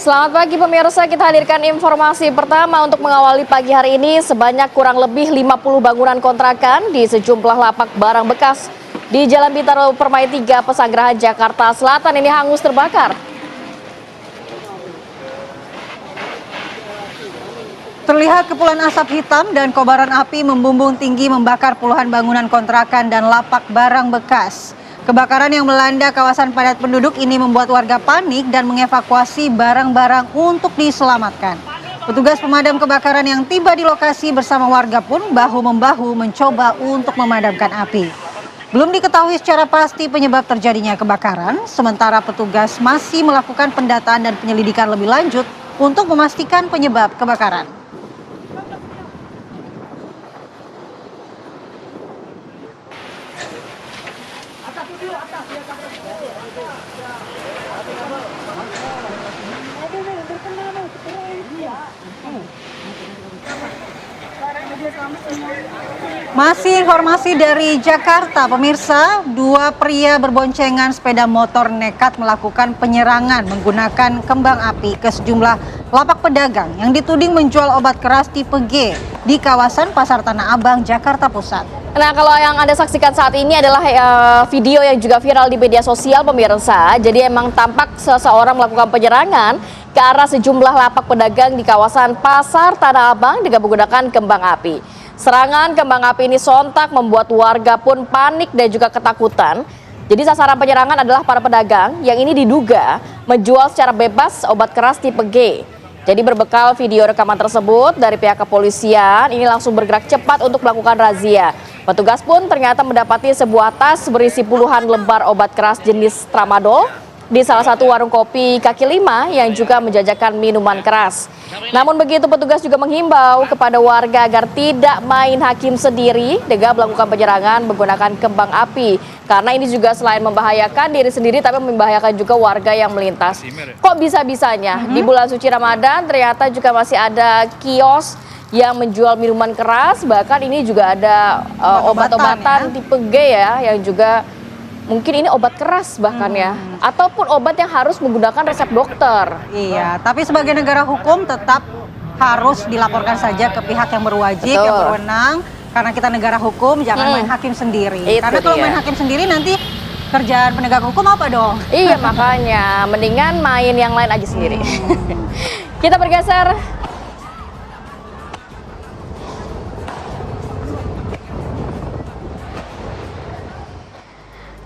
Selamat pagi pemirsa, kita hadirkan informasi pertama untuk mengawali pagi hari ini. Sebanyak kurang lebih 50 bangunan kontrakan di sejumlah lapak barang bekas di Jalan Bintaro Permai 3, Pesanggerahan, Jakarta Selatan ini hangus terbakar. Terlihat kepulan asap hitam dan kobaran api membumbung tinggi membakar puluhan bangunan kontrakan dan lapak barang bekas. Kebakaran yang melanda kawasan padat penduduk ini membuat warga panik dan mengevakuasi barang-barang untuk diselamatkan. Petugas pemadam kebakaran yang tiba di lokasi bersama warga pun bahu-membahu mencoba untuk memadamkan api. Belum diketahui secara pasti penyebab terjadinya kebakaran, sementara petugas masih melakukan pendataan dan penyelidikan lebih lanjut untuk memastikan penyebab kebakaran. Masih informasi dari Jakarta, pemirsa, dua pria berboncengan sepeda motor nekat melakukan penyerangan menggunakan kembang api ke sejumlah lapak pedagang yang dituding menjual obat keras tipe G di kawasan Pasar Tanah Abang, Jakarta Pusat. Nah, kalau yang Anda saksikan saat ini adalah video yang juga viral di media sosial pemirsa. Jadi emang tampak seseorang melakukan penyerangan ke arah sejumlah lapak pedagang di kawasan Pasar Tanah Abang dengan menggunakan kembang api. Serangan kembang api ini sontak membuat warga pun panik dan juga ketakutan. Jadi sasaran penyerangan adalah para pedagang yang ini diduga menjual secara bebas obat keras tipe G. Jadi berbekal video rekaman tersebut dari pihak kepolisian ini langsung bergerak cepat untuk melakukan razia. Petugas pun ternyata mendapati sebuah tas berisi puluhan lembar obat keras jenis tramadol di salah satu warung kopi kaki lima yang juga menjajakan minuman keras. Namun begitu, petugas juga menghimbau kepada warga agar tidak main hakim sendiri dengan melakukan penyerangan menggunakan kembang api. Karena ini juga selain membahayakan diri sendiri tapi membahayakan juga warga yang melintas. Kok bisa-bisanya di bulan suci Ramadan ternyata juga masih ada kios yang menjual minuman keras, bahkan ini juga ada obat-obatan tipe G ya, yang juga mungkin ini obat keras bahkan ya, ataupun obat yang harus menggunakan resep dokter. Iya, tapi sebagai negara hukum tetap harus dilaporkan saja ke pihak yang berwajib, Betul. yang berwenang. Karena kita negara hukum, jangan main hakim sendiri. Itu Karena kalau dia. main hakim sendiri nanti kerjaan penegak hukum apa dong? Iya, makanya mendingan main yang lain aja sendiri. Kita bergeser.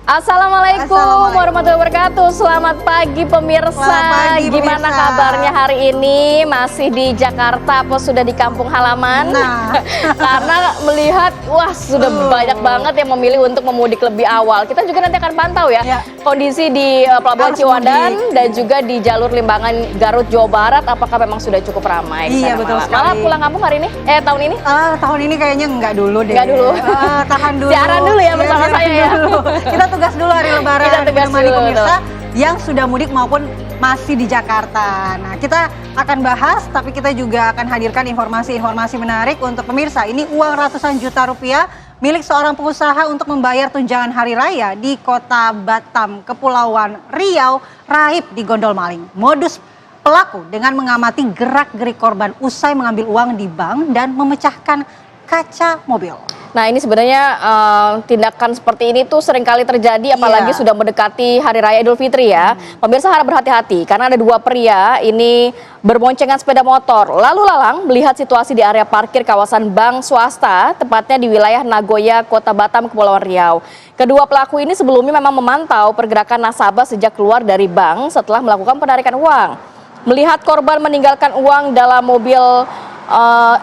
Assalamualaikum warahmatullahi wabarakatuh. Selamat pagi pemirsa. Selamat pagi, Gimana pemirsa. kabarnya hari ini? Masih di Jakarta apa sudah di kampung halaman? Nah. Karena melihat wah sudah banyak banget yang memilih untuk memudik lebih awal. Kita juga nanti akan pantau ya, kondisi di Pelabuhan Arus Ciwandan mudik. dan juga di jalur Limbangan Garut Jawa Barat, apakah memang sudah cukup ramai di Iya, sana betul malah? sekali. Malah pulang kampung hari ini? Tahun ini? Tahun ini kayaknya enggak dulu deh. Enggak dulu. Tahan dulu. Siaran dulu ya bersama saya ya. Dulu. Kita tugas dulu hari Lebaran. Kita tugas menemani dulu, pemirsa yang sudah mudik maupun masih di Jakarta. Nah, kita akan bahas, tapi kita juga akan hadirkan informasi-informasi menarik untuk pemirsa. Ini uang ratusan juta rupiah milik seorang pengusaha untuk membayar tunjangan hari raya di kota Batam, Kepulauan Riau, raib di gondol maling. Modus pelaku dengan mengamati gerak-gerik korban usai mengambil uang di bank dan memecahkan kaca mobil. Nah, ini sebenarnya tindakan seperti ini tuh seringkali terjadi apalagi sudah mendekati Hari Raya Idul Fitri ya. Pemirsa harap berhati-hati karena ada dua pria ini berboncengan sepeda motor lalu lalang melihat situasi di area parkir kawasan bank swasta, tepatnya di wilayah Nagoya, Kota Batam, Kepulauan Riau. Kedua pelaku ini sebelumnya memang memantau pergerakan nasabah sejak keluar dari bank setelah melakukan penarikan uang. Melihat korban meninggalkan uang dalam mobil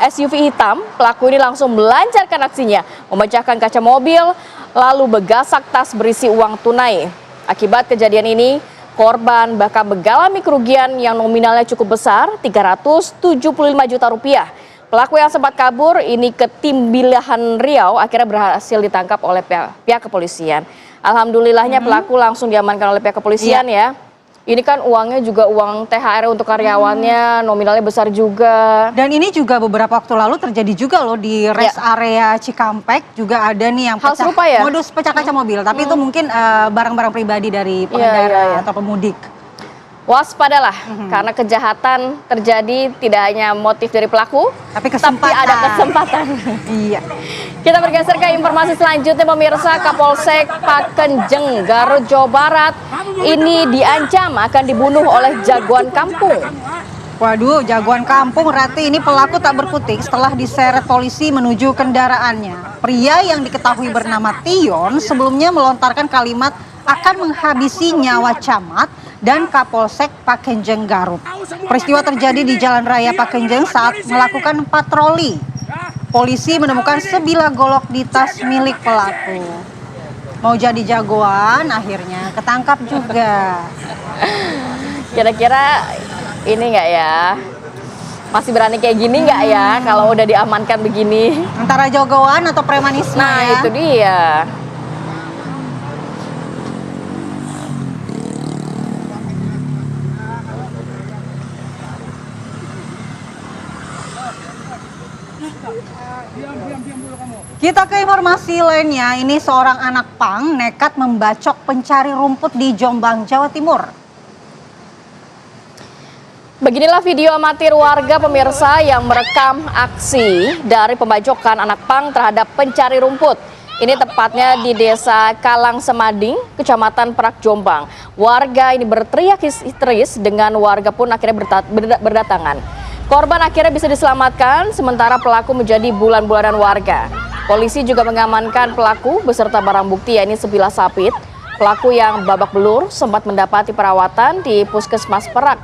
SUV hitam, pelaku ini langsung melancarkan aksinya, memecahkan kaca mobil, lalu begasak tas berisi uang tunai. Akibat kejadian ini, korban bahkan mengalami kerugian yang nominalnya cukup besar, 375 juta rupiah. Pelaku yang sempat kabur ini ke Timbilahan Riau akhirnya berhasil ditangkap oleh pihak kepolisian. Alhamdulillahnya pelaku langsung diamankan oleh pihak kepolisian ya. Ini kan uangnya juga uang THR untuk karyawannya, nominalnya besar juga. Dan ini juga beberapa waktu lalu terjadi juga loh di rest area Cikampek, juga ada nih yang Hal serupa ya? modus pecah kaca mobil, tapi itu mungkin barang-barang pribadi dari pengendara atau pemudik. Waspadalah, karena kejahatan terjadi tidak hanya motif dari pelaku, Tapi ada kesempatan. Iya. Kita bergeser ke informasi selanjutnya, pemirsa. Kapolsek Pakenjeng, Garut, Jawa Barat ini diancam akan dibunuh oleh jagoan kampung. Waduh, jagoan kampung Rati, ini pelaku tak berkutik setelah diseret polisi menuju kendaraannya. Pria yang diketahui bernama Tion sebelumnya melontarkan kalimat akan menghabisi nyawa camat dan Kapolsek Pakenjeng Garut. Peristiwa terjadi di Jalan Raya Pakenjeng saat melakukan patroli. Polisi menemukan sebilah golok di tas milik pelaku. Mau jadi jagoan, akhirnya ketangkap juga. Kira-kira ini nggak ya? Masih berani kayak gini nggak ya kalau udah diamankan begini? Antara jagoan atau premanisme Nah, ya? itu dia. Kita ke informasi lainnya, ini seorang anak pang nekat membacok pencari rumput di Jombang, Jawa Timur. Beginilah video amatir warga pemirsa yang merekam aksi dari pembacokan anak pang terhadap pencari rumput. Ini tepatnya di Desa Kalang Semading, Kecamatan Perak, Jombang. Warga ini berteriak histeris dengan warga pun akhirnya berdatangan. Korban akhirnya bisa diselamatkan, sementara pelaku menjadi bulan-bulanan warga. Polisi juga mengamankan pelaku beserta barang bukti, yakni sebilah sapit. Pelaku yang babak belur sempat mendapati perawatan di Puskesmas Perak.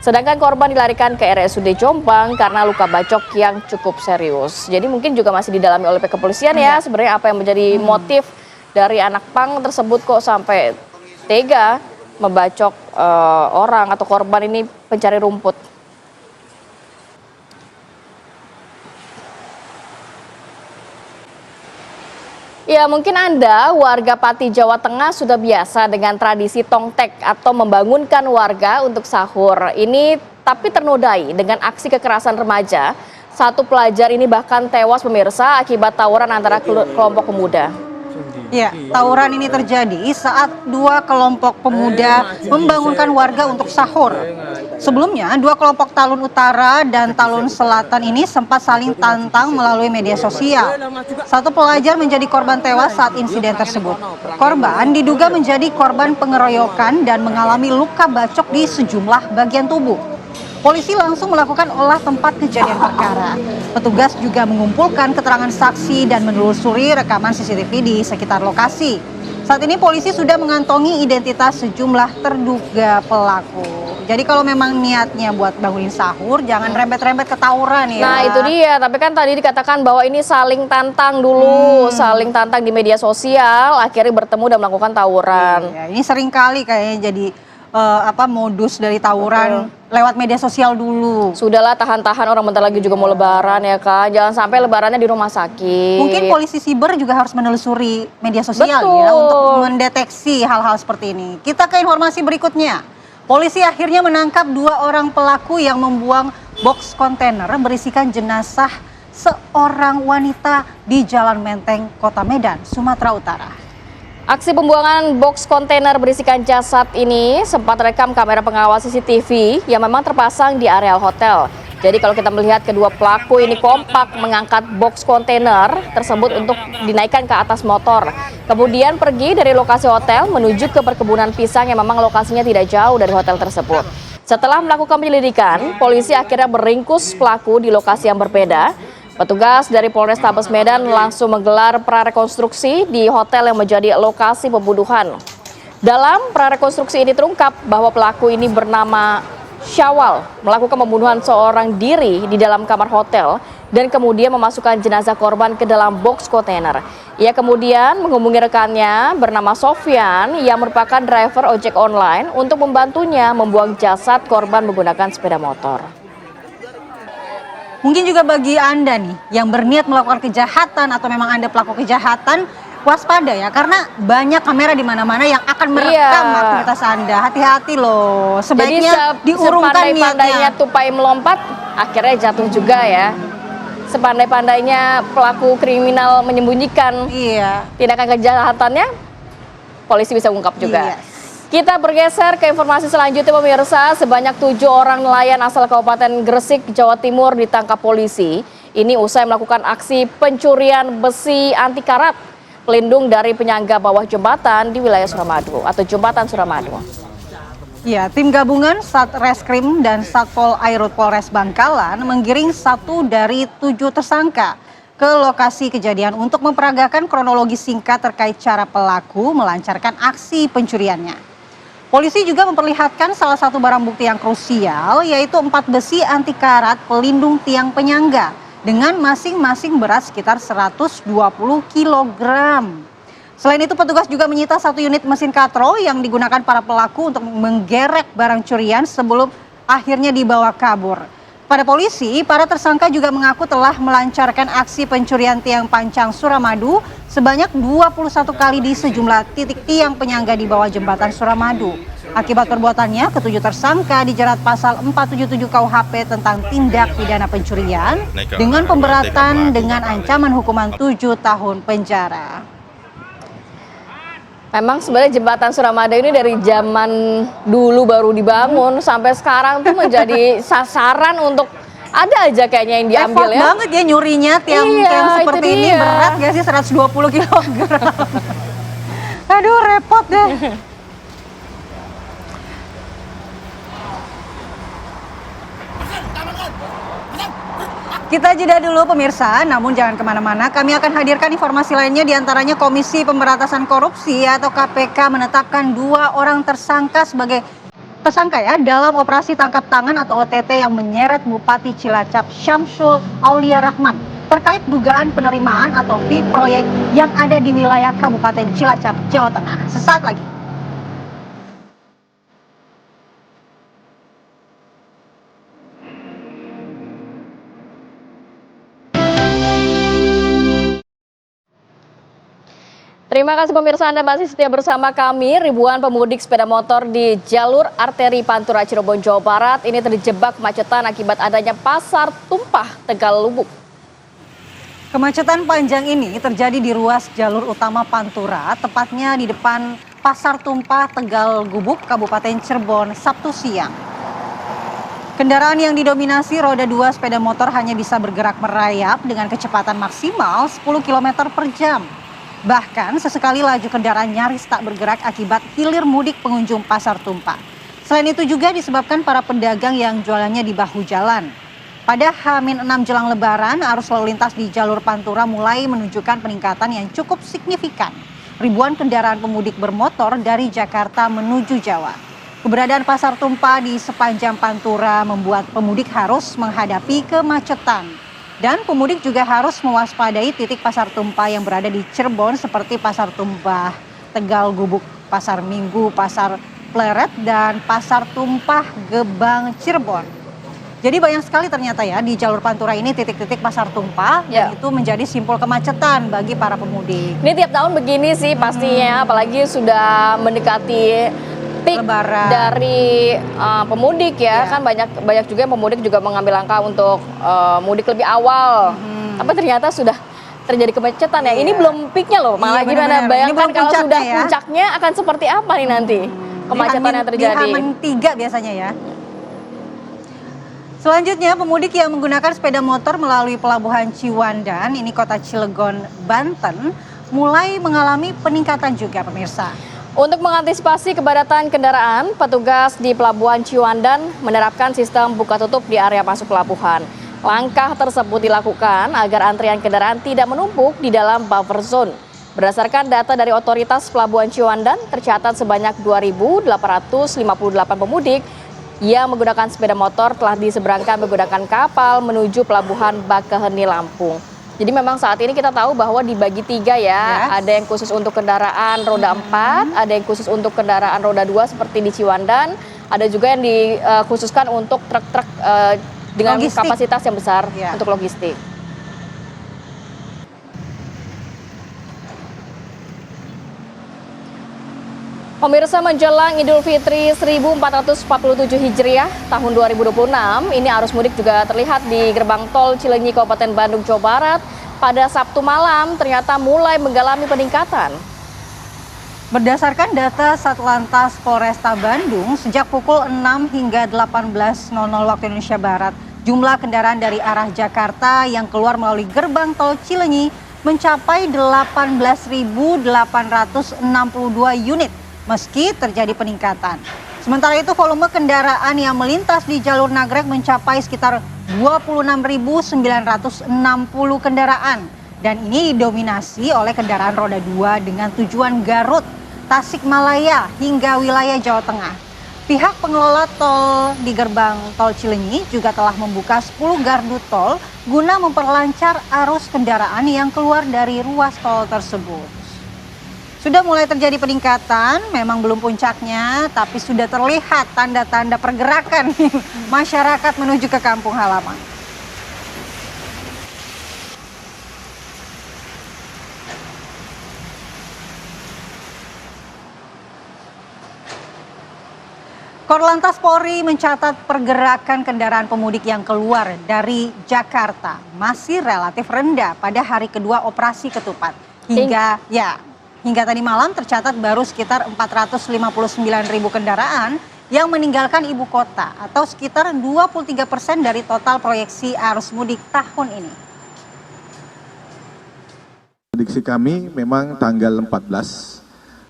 Sedangkan korban dilarikan ke RSUD Jombang karena luka bacok yang cukup serius. Jadi mungkin juga masih didalami oleh pihak kepolisian ya, sebenarnya apa yang menjadi motif dari anak pang tersebut kok sampai tega membacok orang atau korban ini pencari rumput. Ya, mungkin Anda warga Pati, Jawa Tengah sudah biasa dengan tradisi tongtek atau membangunkan warga untuk sahur. Ini tapi ternodai dengan aksi kekerasan remaja. Satu pelajar ini bahkan tewas pemirsa akibat tawuran antara kelompok pemuda. Ya, tawuran ini terjadi saat dua kelompok pemuda membangunkan warga untuk sahur. Sebelumnya, dua kelompok Talun Utara dan Talun Selatan ini sempat saling tantang melalui media sosial. Satu pelajar menjadi korban tewas saat insiden tersebut. Korban diduga menjadi korban pengeroyokan dan mengalami luka bacok di sejumlah bagian tubuh. Polisi langsung melakukan olah tempat kejadian perkara. Petugas juga mengumpulkan keterangan saksi dan menelusuri rekaman CCTV di sekitar lokasi. Saat ini polisi sudah mengantongi identitas sejumlah terduga pelaku. Jadi kalau memang niatnya buat bangunin sahur, jangan rembet-rembet ke tawuran ya. Nah itu dia, tapi kan tadi dikatakan bahwa ini saling tantang dulu, saling tantang di media sosial, akhirnya bertemu dan melakukan tawuran. Ya, ini sering kali kayaknya jadi modus dari tawuran lewat media sosial dulu. Sudahlah, tahan-tahan, orang bentar lagi juga mau lebaran ya kan. Jangan sampai lebarannya di rumah sakit. Mungkin polisi siber juga harus menelusuri media sosial ya untuk mendeteksi hal-hal seperti ini. Kita ke informasi berikutnya. Polisi akhirnya menangkap dua orang pelaku yang membuang box kontainer berisikan jenazah seorang wanita di Jalan Menteng, Kota Medan, Sumatera Utara. Aksi pembuangan box kontainer berisikan jasad ini sempat rekam kamera pengawas CCTV yang memang terpasang di areal hotel. Jadi kalau kita melihat kedua pelaku ini kompak mengangkat box kontainer tersebut untuk dinaikkan ke atas motor. Kemudian pergi dari lokasi hotel menuju ke perkebunan pisang yang memang lokasinya tidak jauh dari hotel tersebut. Setelah melakukan penyelidikan, polisi akhirnya meringkus pelaku di lokasi yang berbeda. Petugas dari Polrestabes Medan langsung menggelar prarekonstruksi di hotel yang menjadi lokasi pembunuhan. Dalam prarekonstruksi ini terungkap bahwa pelaku ini bernama Syawal melakukan pembunuhan seorang diri di dalam kamar hotel dan kemudian memasukkan jenazah korban ke dalam box kontainer. Ia kemudian menghubungi rekannya bernama Sofyan yang merupakan driver ojek online untuk membantunya membuang jasad korban menggunakan sepeda motor. Mungkin juga bagi Anda nih yang berniat melakukan kejahatan atau memang Anda pelaku kejahatan, waspada ya, karena banyak kamera di mana-mana yang akan merekam aktivitas Anda. Hati-hati loh, sebaiknya diurungkan sepandai-pandainya tupai melompat, akhirnya jatuh juga ya. Sepandai-pandainya pelaku kriminal menyembunyikan tindakan kejahatannya, polisi bisa ungkap juga. Yes. Kita bergeser ke informasi selanjutnya pemirsa, sebanyak 7 orang nelayan asal Kabupaten Gresik, Jawa Timur ditangkap polisi. Ini usai melakukan aksi pencurian besi anti karat pelindung dari penyangga bawah jembatan di wilayah Suramadu atau Jembatan Suramadu. Ya, tim gabungan Satreskrim dan Satpol Airut Polres Bangkalan menggiring 1 dari 7 tersangka ke lokasi kejadian untuk memperagakan kronologi singkat terkait cara pelaku melancarkan aksi pencuriannya. Polisi juga memperlihatkan salah satu barang bukti yang krusial, yaitu 4 besi anti karat pelindung tiang penyangga dengan masing-masing berat sekitar 120 kg. Selain itu petugas juga menyita 1 unit mesin katro yang digunakan para pelaku untuk menggerek barang curian sebelum akhirnya dibawa kabur. Pada polisi, para tersangka juga mengaku telah melancarkan aksi pencurian tiang pancang Suramadu sebanyak 21 kali di sejumlah titik tiang penyangga di bawah jembatan Suramadu. Akibat perbuatannya, ketujuh tersangka dijerat pasal 477 KUHP tentang tindak pidana pencurian dengan pemberatan dengan ancaman hukuman 7 tahun penjara. Memang sebenarnya jembatan Suramadu ini dari zaman dulu baru dibangun sampai sekarang tuh menjadi sasaran untuk ada aja kayaknya yang diambil. Effort ya. Banget ya nyurinya tiang seperti ini, berat gak sih 120 kg. Aduh repot deh. Kita jeda dulu pemirsa, namun jangan kemana-mana. Kami akan hadirkan informasi lainnya, diantaranya Komisi Pemberantasan Korupsi atau KPK menetapkan 2 orang tersangka sebagai tersangka ya dalam operasi tangkap tangan atau OTT yang menyeret Bupati Cilacap Syamsul Aulia Rahman terkait dugaan penerimaan atau fee proyek yang ada di wilayah Kabupaten Cilacap, Jawa Tengah. Sesaat lagi. Terima kasih pemirsa, Anda masih setia bersama kami. Ribuan pemudik sepeda motor di jalur arteri Pantura Cirebon, Jawa Barat ini terjebak kemacetan akibat adanya pasar tumpah Tegal Lubuk. Kemacetan panjang ini terjadi di ruas jalur utama Pantura, tepatnya di depan Pasar Tumpah Tegal Gubuk, Kabupaten Cirebon, Sabtu siang. Kendaraan yang didominasi roda 2 sepeda motor hanya bisa bergerak merayap dengan kecepatan maksimal 10 km per jam. Bahkan sesekali laju kendaraan nyaris tak bergerak akibat hilir mudik pengunjung Pasar Tumpah. Selain itu juga disebabkan para pedagang yang jualannya di bahu jalan. Pada H-6 jelang Lebaran, arus lalu lintas di jalur Pantura mulai menunjukkan peningkatan yang cukup signifikan. Ribuan kendaraan pemudik bermotor dari Jakarta menuju Jawa. Keberadaan Pasar Tumpah di sepanjang Pantura membuat pemudik harus menghadapi kemacetan. Dan pemudik juga harus mewaspadai titik pasar tumpah yang berada di Cirebon seperti Pasar Tumpah Tegal Gubuk, Pasar Minggu, Pasar Pleret, dan Pasar Tumpah Gebang Cirebon. Jadi banyak sekali ternyata ya di jalur Pantura ini titik-titik pasar tumpah dan itu menjadi simpul kemacetan bagi para pemudik. Ini tiap tahun begini sih pastinya, apalagi sudah mendekati peak Lebaran dari pemudik ya, kan banyak juga yang pemudik juga mengambil langkah untuk mudik lebih awal. Tapi ternyata sudah terjadi kemacetan ya. Ini belum peaknya loh, malah gimana bayangkan kalau sudah puncaknya akan seperti apa nih nanti kemacetan yang terjadi. Di H-3 biasanya ya. Selanjutnya pemudik yang menggunakan sepeda motor melalui pelabuhan Ciwandan, ini kota Cilegon, Banten, mulai mengalami peningkatan juga pemirsa. Untuk mengantisipasi kepadatan kendaraan, petugas di Pelabuhan Ciwandan menerapkan sistem buka tutup di area masuk pelabuhan. Langkah tersebut dilakukan agar antrian kendaraan tidak menumpuk di dalam buffer zone. Berdasarkan data dari otoritas Pelabuhan Ciwandan, tercatat sebanyak 2.858 pemudik yang menggunakan sepeda motor telah diseberangkan menggunakan kapal menuju Pelabuhan Bakaheni, Lampung. Jadi memang saat ini kita tahu bahwa dibagi 3 ya, ada yang khusus untuk kendaraan roda 4, ada yang khusus untuk kendaraan roda 2 seperti di Ciwandan, ada juga yang dikhususkan untuk truk-truk dengan logistik, kapasitas yang besar untuk logistik. Pemirsa, menjelang Idul Fitri 1447 Hijriah tahun 2026, ini arus mudik juga terlihat di gerbang tol Cileunyi Kabupaten Bandung, Jawa Barat. Pada Sabtu malam ternyata mulai mengalami peningkatan. Berdasarkan data Satlantas Polresta Bandung, sejak pukul 6 hingga 18.00 waktu Indonesia Barat, jumlah kendaraan dari arah Jakarta yang keluar melalui gerbang tol Cileunyi mencapai 18.862 unit, meski terjadi peningkatan. Sementara itu volume kendaraan yang melintas di jalur nagrek mencapai sekitar 26.960 kendaraan. Dan ini didominasi oleh kendaraan roda 2 dengan tujuan Garut, Tasikmalaya hingga wilayah Jawa Tengah. Pihak pengelola tol di gerbang tol Cileunyi juga telah membuka 10 gardu tol guna memperlancar arus kendaraan yang keluar dari ruas tol tersebut. Sudah mulai terjadi peningkatan, memang belum puncaknya, tapi sudah terlihat tanda-tanda pergerakan masyarakat menuju ke kampung halaman. Korlantas Polri mencatat pergerakan kendaraan pemudik yang keluar dari Jakarta masih relatif rendah pada hari kedua operasi ketupat. Hingga tadi malam tercatat baru sekitar 459.000 kendaraan yang meninggalkan ibu kota atau sekitar 23% dari total proyeksi arus mudik tahun ini. Prediksi kami memang tanggal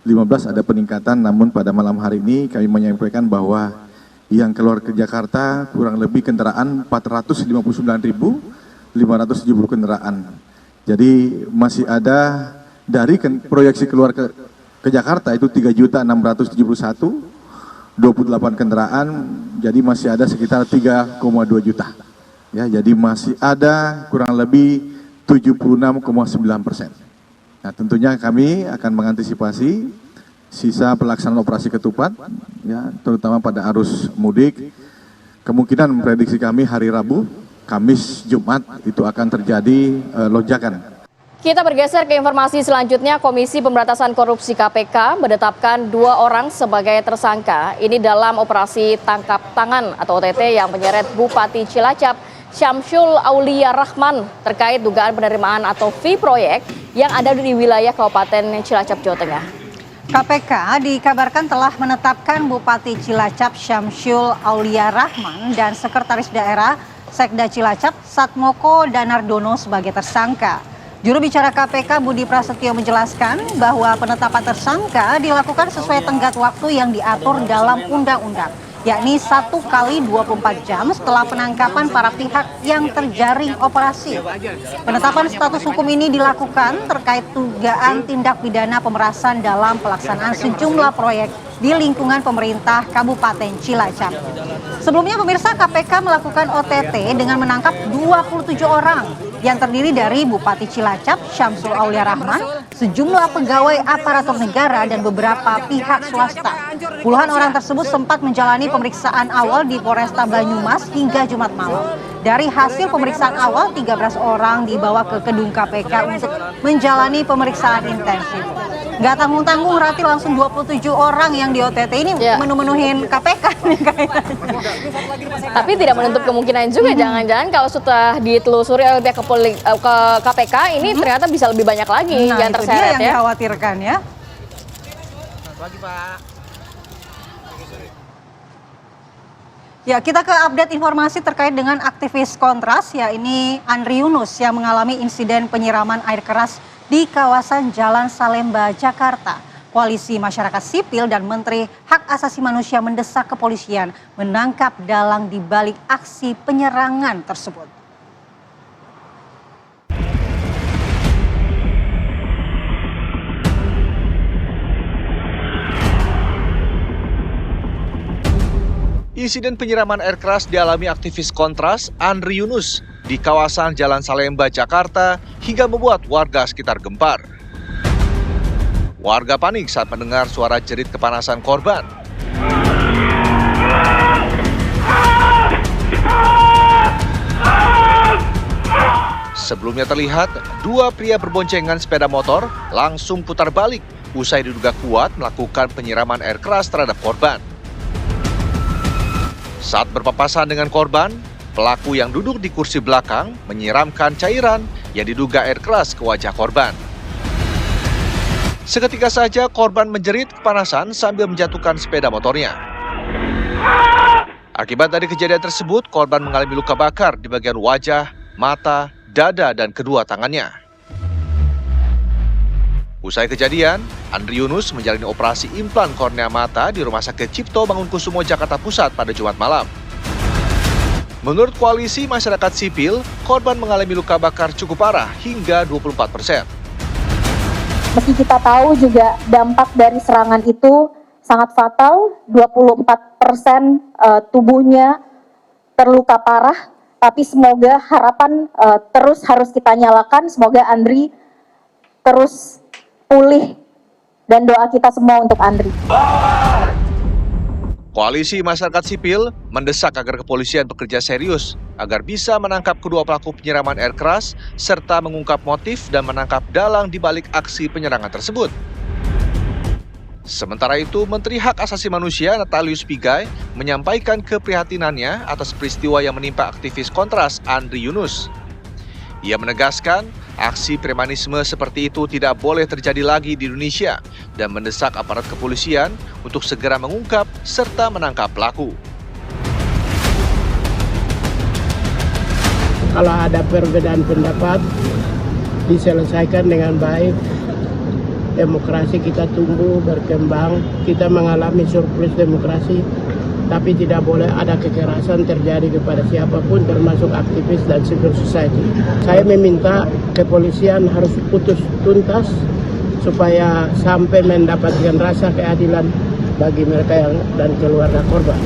15 ada peningkatan, namun pada malam hari ini kami menyampaikan bahwa yang keluar ke Jakarta kurang lebih kendaraan 459.570 kendaraan. Jadi masih ada dari proyeksi keluar ke Jakarta itu 3.671, 28 kendaraan, jadi masih ada sekitar 3,2 juta. Ya, jadi masih ada kurang lebih 76,9%. Nah, tentunya kami akan mengantisipasi sisa pelaksanaan operasi ketupat, ya, terutama pada arus mudik. Kemungkinan prediksi kami hari Rabu, Kamis, Jumat itu akan terjadi lonjakan. Kita bergeser ke informasi selanjutnya. Komisi Pemberantasan Korupsi KPK menetapkan 2 orang sebagai tersangka. Ini dalam operasi tangkap tangan atau OTT yang menyeret Bupati Cilacap Syamsul Aulia Rahman terkait dugaan penerimaan atau fee proyek yang ada di wilayah Kabupaten Cilacap, Jawa Tengah. KPK dikabarkan telah menetapkan Bupati Cilacap Syamsul Aulia Rahman dan Sekretaris Daerah Sekda Cilacap Satmoko Danardono sebagai tersangka. Juru bicara KPK Budi Prasetyo menjelaskan bahwa penetapan tersangka dilakukan sesuai tenggat waktu yang diatur dalam undang-undang, yakni 1 kali 24 jam setelah penangkapan para pihak yang terjaring operasi. Penetapan status hukum ini dilakukan terkait dugaan tindak pidana pemerasan dalam pelaksanaan sejumlah proyek di lingkungan pemerintah Kabupaten Cilacap. Sebelumnya pemirsa, KPK melakukan OTT dengan menangkap 27 orang yang terdiri dari Bupati Cilacap Syamsul Aulia Rahman, sejumlah pegawai aparatur negara dan beberapa pihak swasta. Puluhan orang tersebut sempat menjalani pemeriksaan awal di Polresta Banyumas hingga Jumat malam. Dari hasil pemeriksaan awal, 13 orang dibawa ke gedung KPK untuk menjalani pemeriksaan intensif. Nggak tanggung-tanggung, Rati, langsung 27 orang yang di OTT ini menu-menuhin KPK nih kayaknya. Tapi tidak menutup kemungkinan juga jangan-jangan kalau sudah ditelusuri oleh pihak ke KPK ini ternyata bisa lebih banyak lagi yang terseret, itu dia yang dikhawatirkan ya. Pagi, Pak. Ya, kita ke update informasi terkait dengan aktivis Kontras, ya ini Andri Yunus yang mengalami insiden penyiraman air keras di kawasan Jalan Salemba, Jakarta. Koalisi Masyarakat Sipil dan Menteri Hak Asasi Manusia mendesak kepolisian menangkap dalang di balik aksi penyerangan tersebut. Insiden penyiraman air keras dialami aktivis Kontras Andri Yunus di kawasan Jalan Salemba, Jakarta hingga membuat warga sekitar gempar. Warga panik saat mendengar suara jerit kepanasan korban. Sebelumnya terlihat dua pria berboncengan sepeda motor langsung putar balik usai diduga kuat melakukan penyiraman air keras terhadap korban. Saat berpapasan dengan korban, pelaku yang duduk di kursi belakang menyiramkan cairan yang diduga air keras ke wajah korban. Seketika saja korban menjerit kepanasan sambil menjatuhkan sepeda motornya. Akibat dari kejadian tersebut, korban mengalami luka bakar di bagian wajah, mata, dada, dan kedua tangannya. Usai kejadian, Andri Yunus menjalani operasi implan kornea mata di Rumah Sakit Cipto Mangunkusumo, Jakarta Pusat pada Jumat malam. Menurut Koalisi Masyarakat Sipil, korban mengalami luka bakar cukup parah hingga 24%. Meski kita tahu juga dampak dari serangan itu sangat fatal, 24% tubuhnya terluka parah, tapi semoga harapan terus harus kita nyalakan, semoga Andri terus pulih, dan doa kita semua untuk Andri. Koalisi Masyarakat Sipil mendesak agar kepolisian bekerja serius agar bisa menangkap kedua pelaku penyiraman air keras serta mengungkap motif dan menangkap dalang di balik aksi penyerangan tersebut. Sementara itu, Menteri Hak Asasi Manusia Natalius Pigai menyampaikan keprihatinannya atas peristiwa yang menimpa aktivis Kontras Andri Yunus. Ia menegaskan aksi premanisme seperti itu tidak boleh terjadi lagi di Indonesia dan mendesak aparat kepolisian untuk segera mengungkap serta menangkap pelaku. Kalau ada perbedaan pendapat, diselesaikan dengan baik. Demokrasi kita tumbuh, berkembang, kita mengalami surplus demokrasi, tapi tidak boleh ada kekerasan terjadi kepada siapapun, termasuk aktivis dan civil society. Saya meminta kepolisian harus putus tuntas supaya sampai mendapatkan rasa keadilan bagi mereka dan keluarga korban.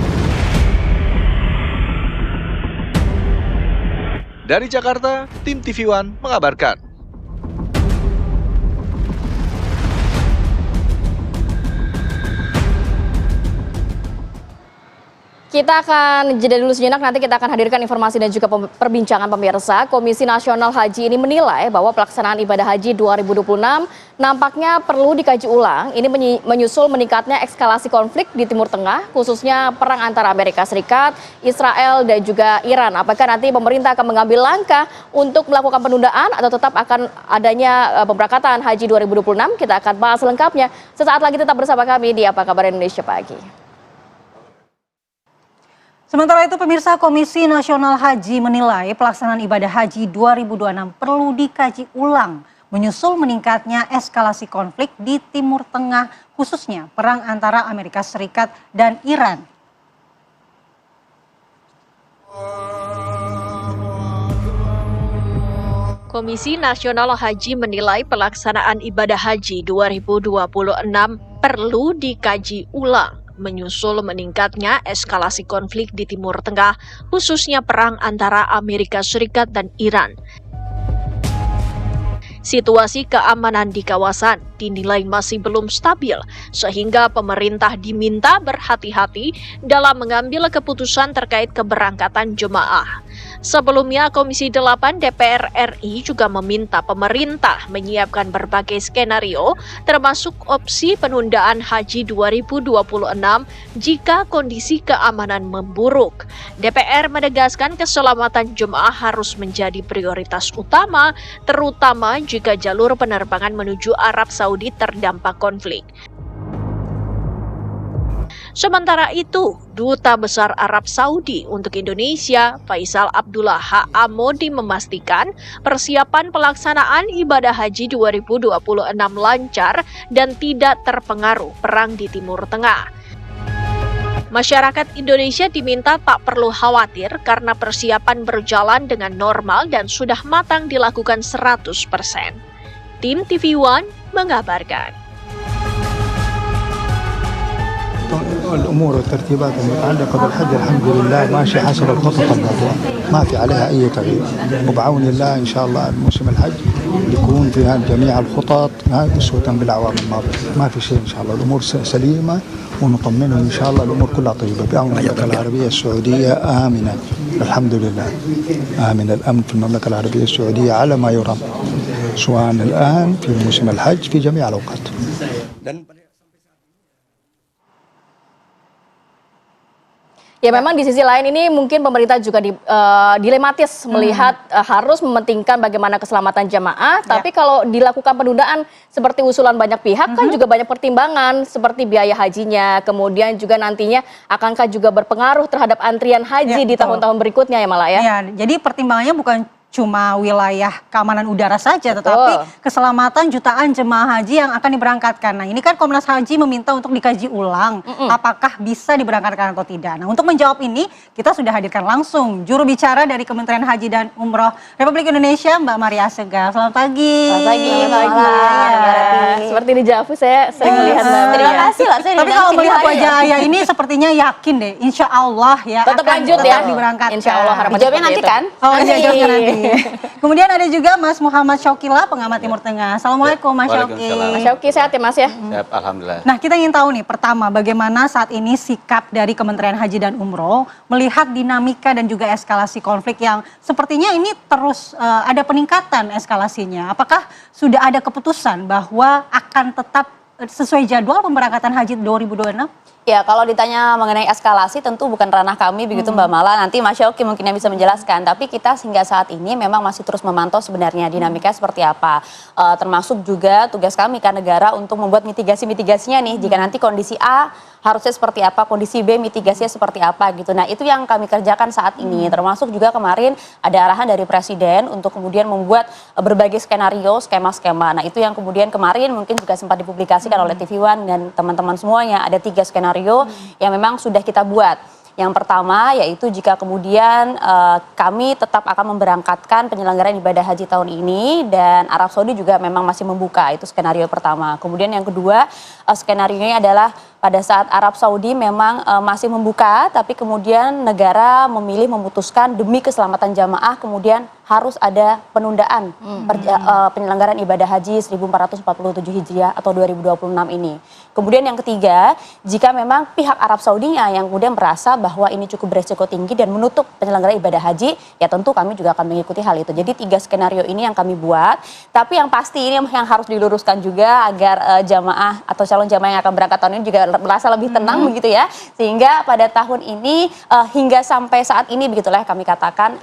Dari Jakarta, tim TV One mengabarkan. Kita akan jeda dulu sejenak, nanti kita akan hadirkan informasi dan juga perbincangan pemirsa. Komisi Nasional Haji ini menilai bahwa pelaksanaan ibadah haji 2026 nampaknya perlu dikaji ulang. Ini menyusul meningkatnya eskalasi konflik di Timur Tengah, khususnya perang antara Amerika Serikat, Israel, dan juga Iran. Apakah nanti pemerintah akan mengambil langkah untuk melakukan penundaan atau tetap akan adanya pemberangkatan haji 2026? Kita akan bahas lengkapnya sesaat lagi, tetap bersama kami di Apa Kabar Indonesia Pagi. Sementara itu pemirsa, Komisi Nasional Haji menilai pelaksanaan ibadah haji 2026 perlu dikaji ulang menyusul meningkatnya eskalasi konflik di Timur Tengah, khususnya perang antara Amerika Serikat dan Iran. Komisi Nasional Haji menilai pelaksanaan ibadah haji 2026 perlu dikaji ulang menyusul meningkatnya eskalasi konflik di Timur Tengah, khususnya perang antara Amerika Serikat dan Iran. Situasi keamanan di kawasan dinilai masih belum stabil, sehingga pemerintah diminta berhati-hati dalam mengambil keputusan terkait keberangkatan jemaah. Sebelumnya, Komisi 8 DPR RI juga meminta pemerintah menyiapkan berbagai skenario, termasuk opsi penundaan haji 2026 jika kondisi keamanan memburuk. DPR menegaskan keselamatan jemaah harus menjadi prioritas utama, terutama jika jalur penerbangan menuju Arab Saudi terdampak konflik. Sementara itu, Duta Besar Arab Saudi untuk Indonesia, Faisal Abdullah H.A.Modi memastikan persiapan pelaksanaan ibadah haji 2026 lancar dan tidak terpengaruh perang di Timur Tengah. Masyarakat Indonesia diminta tak perlu khawatir karena persiapan berjalan dengan normal dan sudah matang dilakukan 100%. Tim TV One mengabarkan. الأمور والترتيبات المتعلقة بالحج الحمد لله ماشية حسب الخطط الموضوع ما في عليها أي تغيير وبعون الله إن شاء الله موسم الحج يكون في جميع الخطط أسوة بالأعوام الماضية ما في شيء إن شاء الله الأمور سليمة ونطمنهم إن شاء الله الأمور كلها طيبة بعون المملكة العربية السعودية آمنة الحمد لله آمن الأمن في المملكة العربية السعودية على ما يرام سواء الآن في موسم الحج في جميع الأوقات. Ya memang di sisi lain ini mungkin pemerintah juga dilematis melihat harus mementingkan bagaimana keselamatan jamaah, tapi kalau dilakukan penundaan seperti usulan banyak pihak kan juga banyak pertimbangan seperti biaya hajinya, kemudian juga nantinya akankah juga berpengaruh terhadap antrian haji di tahun-tahun berikutnya ya Mala ya? Ya, jadi pertimbangannya bukan cuma wilayah keamanan udara saja, tetapi keselamatan jutaan jemaah haji yang akan diberangkatkan. Nah, ini kan Komnas Haji meminta untuk dikaji ulang apakah bisa diberangkatkan atau tidak. Nah, untuk menjawab ini kita sudah hadirkan langsung juru bicara dari Kementerian Haji dan Umroh Republik Indonesia, Mbak Maria Assegaf. Selamat pagi. Selamat pagi, seperti di Javu saya melihat Mbak Maria. Terima kasih lah. Tapi kalau melihat wajah Ayah ini sepertinya yakin deh, insya Allah ya Tetap akan lanjut tetap ya, diberangkatkan. insya Allah harapannya Jawabnya nanti seperti itu. kan? Oh iya, jawabnya nanti. Kemudian ada juga Mas Muhammad Syokila, pengamat Timur Tengah. Assalamualaikum Mas Syauki. Mas Syauki sehat ya Mas ya? Siap, alhamdulillah. Nah, kita ingin tahu nih, pertama bagaimana saat ini sikap dari Kementerian Haji dan Umroh melihat dinamika dan juga eskalasi konflik yang sepertinya ini terus ada peningkatan eskalasinya. Apakah sudah ada keputusan bahwa akan tetap sesuai jadwal pemberangkatan haji 2026? Ya, kalau ditanya mengenai eskalasi tentu bukan ranah kami begitu Mbak Mala. Nanti Mas Syauki mungkin yang bisa menjelaskan. Tapi kita hingga saat ini memang masih terus memantau sebenarnya dinamika seperti apa. Termasuk juga tugas kami kan negara untuk membuat mitigasinya nih. Jika nanti kondisi A harusnya seperti apa, kondisi B mitigasinya seperti apa gitu. Nah, itu yang kami kerjakan saat ini. Termasuk juga kemarin ada arahan dari Presiden untuk kemudian membuat berbagai skenario, skema-skema. Nah, itu yang kemudian kemarin mungkin juga sempat dipublikasikan oleh TV One dan teman-teman semuanya. Ada 3 skenario yang memang sudah kita buat. Yang pertama yaitu jika kemudian kami tetap akan memberangkatkan penyelenggaraan ibadah haji tahun ini dan Arab Saudi juga memang masih membuka, itu skenario pertama. Kemudian yang kedua skenario-nya adalah pada saat Arab Saudi memang masih membuka tapi kemudian negara memilih memutuskan demi keselamatan jamaah kemudian harus ada penundaan penyelenggaraan ibadah haji 1447 Hijriah atau 2026 ini. Kemudian yang ketiga, jika memang pihak Arab Saudinya yang kemudian merasa bahwa ini cukup beresiko tinggi dan menutup penyelenggaraan ibadah haji, ya tentu kami juga akan mengikuti hal itu. Jadi 3 skenario ini yang kami buat, tapi yang pasti ini yang harus diluruskan juga agar jamaah atau calon jamaah yang akan berangkat tahun ini juga merasa lebih tenang begitu ya. Sehingga pada tahun ini hingga sampai saat ini begitulah kami katakan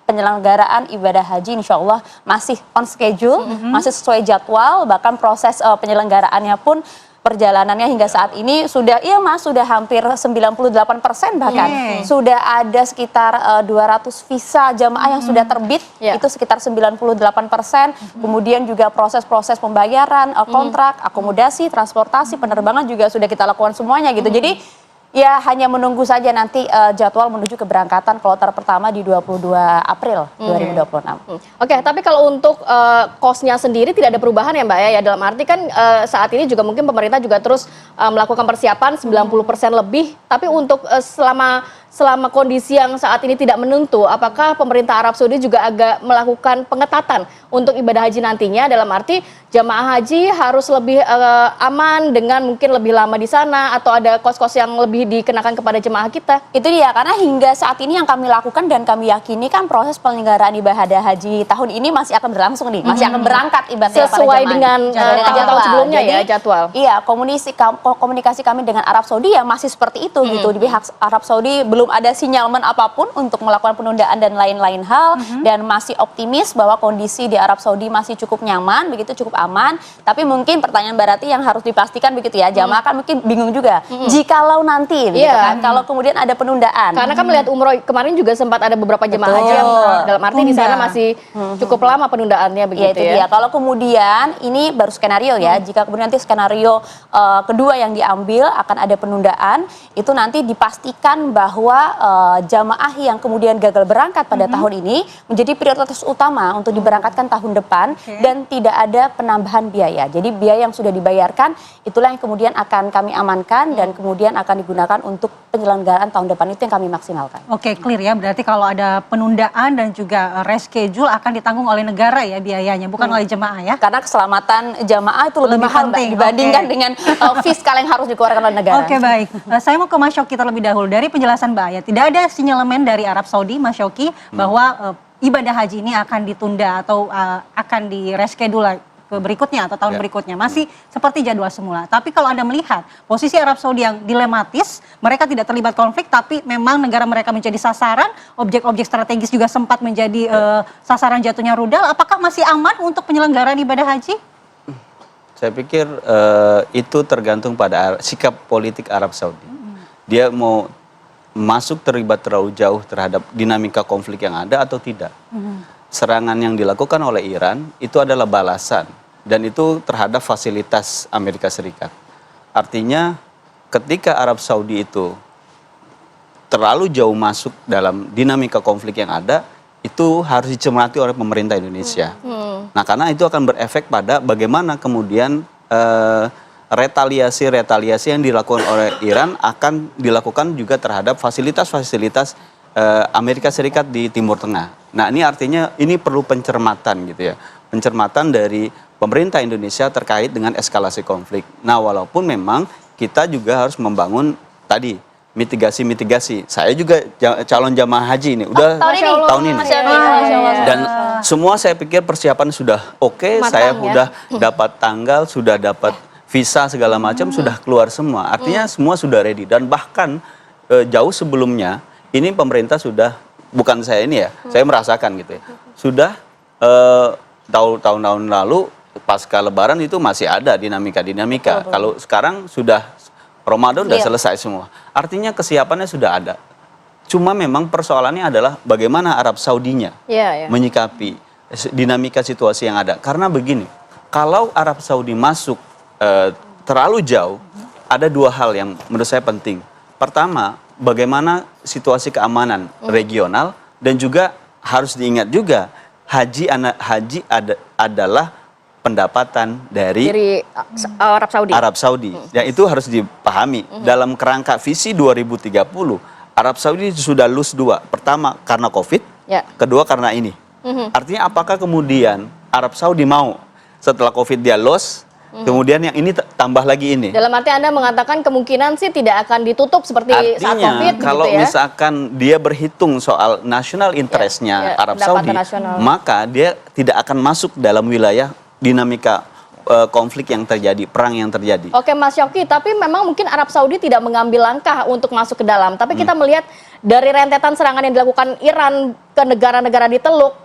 penyelenggaraan ibadah haji insya Allah masih on schedule, masih sesuai jadwal, bahkan proses penyelenggaraannya pun perjalanannya hingga saat ini sudah sudah hampir 98% bahkan. Sudah ada sekitar 200 visa jamaah yang sudah terbit, itu sekitar 98%. Kemudian juga proses-proses pembayaran, kontrak, akomodasi, transportasi, penerbangan juga sudah kita lakukan semuanya gitu. Jadi ya hanya menunggu saja nanti jadwal menuju keberangkatan kloter pertama di 22 April 2026. Oke, tapi kalau untuk kosnya sendiri tidak ada perubahan ya Mbak ya? Dalam arti kan saat ini juga mungkin pemerintah juga terus melakukan persiapan 90% lebih. Tapi untuk selama kondisi yang saat ini tidak menentu, apakah pemerintah Arab Saudi juga agak melakukan pengetatan untuk ibadah haji nantinya? Dalam arti jamaah haji harus lebih aman dengan mungkin lebih lama di sana atau ada kos-kos yang lebih dikenakan kepada jemaah kita? Itu dia, karena hingga saat ini yang kami lakukan dan kami yakini kan proses penyelenggaraan ibadah haji tahun ini masih akan berlangsung nih, masih akan berangkat ibadah sesuai dengan tahun-tahun sebelumnya. Jadi, ya jadwal. Iya, komunikasi kami dengan Arab Saudi ya masih seperti itu gitu. Di pihak Arab Saudi belum ada sinyalmen apapun untuk melakukan penundaan dan lain-lain hal dan masih optimis bahwa kondisi di Arab Saudi masih cukup nyaman, begitu cukup aman. Tapi mungkin pertanyaan berarti yang harus dipastikan begitu ya, jamaah kan mungkin bingung juga. Jikalau nanti gitu kan, kalau kemudian ada penundaan. Karena kan melihat umroh kemarin juga sempat ada beberapa jemaah haji yang dalam arti di sana masih cukup lama penundaannya begitu ya. Kalau kemudian ini baru skenario ya, jika kemudian nanti skenario kedua yang diambil akan ada penundaan, itu nanti dipastikan bahwa jamaah yang kemudian gagal berangkat pada tahun ini menjadi prioritas utama untuk diberangkatkan tahun depan dan tidak ada penambahan biaya. Jadi biaya yang sudah dibayarkan itulah yang kemudian akan kami amankan dan kemudian akan digunakan untuk penyelenggaraan tahun depan, itu yang kami maksimalkan. Oke, clear ya. Berarti kalau ada penundaan dan juga reschedule akan ditanggung oleh negara ya biayanya, bukan oleh jemaah ya. Karena keselamatan jamaah itu lebih mahal dibandingkan dengan fiskal yang harus dikeluarkan oleh negara. Oke, baik. Saya mau ke Mas Syauki terlebih dahulu. Dari penjelasan Mbak Ayah, tidak ada sinyalemen dari Arab Saudi, Mas Syauki, bahwa ibadah haji ini akan ditunda atau akan di reschedule ke berikutnya atau tahun berikutnya. Masih seperti jadwal semula. Tapi kalau Anda melihat posisi Arab Saudi yang dilematis, mereka tidak terlibat konflik tapi memang negara mereka menjadi sasaran, objek-objek strategis juga sempat menjadi sasaran jatuhnya rudal, apakah masih aman untuk penyelenggaraan ibadah haji? Saya pikir itu tergantung pada sikap politik Arab Saudi. Dia mau masuk terlibat terlalu jauh terhadap dinamika konflik yang ada atau tidak. Serangan yang dilakukan oleh Iran itu adalah balasan dan itu terhadap fasilitas Amerika Serikat. Artinya ketika Arab Saudi itu terlalu jauh masuk dalam dinamika konflik yang ada, itu harus dicermati oleh pemerintah Indonesia. Nah, karena itu akan berefek pada bagaimana kemudian retaliasi yang dilakukan oleh Iran akan dilakukan juga terhadap fasilitas-fasilitas Amerika Serikat di Timur Tengah. Nah, ini artinya ini perlu pencermatan gitu ya. Pencermatan dari pemerintah Indonesia terkait dengan eskalasi konflik. Nah, walaupun memang kita juga harus membangun tadi mitigasi. Saya juga calon jamaah haji ini udah tahun ini. Dan semua saya pikir persiapan sudah oke. Saya sudah dapat tanggal, sudah dapat visa segala macam, sudah keluar semua. Artinya semua sudah ready dan bahkan jauh sebelumnya ini pemerintah sudah, bukan saya ini ya, saya merasakan gitu ya. Sudah tahun-tahun lalu pasca lebaran itu masih ada dinamika. Kalau sekarang sudah Ramadan udah selesai semua. Artinya kesiapannya sudah ada. Cuma memang persoalannya adalah bagaimana Arab Saudinya menyikapi dinamika situasi yang ada. Karena begini, kalau Arab Saudi masuk terlalu jauh, ada dua hal yang menurut saya penting. Pertama, bagaimana situasi keamanan regional dan juga harus diingat juga haji adalah pendapatan dari Arab Saudi. Ya, itu harus dipahami. Dalam kerangka visi 2030, Arab Saudi sudah lose dua. Pertama karena Covid, kedua karena ini. Artinya apakah kemudian Arab Saudi mau setelah Covid dia lose, kemudian yang ini tambah lagi ini? Dalam arti Anda mengatakan kemungkinan sih tidak akan ditutup seperti saat Covid. Kalau gitu ya? misalkan dia berhitung soal national interest-nya Arab Saudi, maka dia tidak akan masuk dalam wilayah dinamika konflik yang terjadi, perang yang terjadi. Oke Mas Yoki, tapi memang mungkin Arab Saudi tidak mengambil langkah untuk masuk ke dalam. Tapi kita melihat dari rentetan serangan yang dilakukan Iran ke negara-negara di Teluk,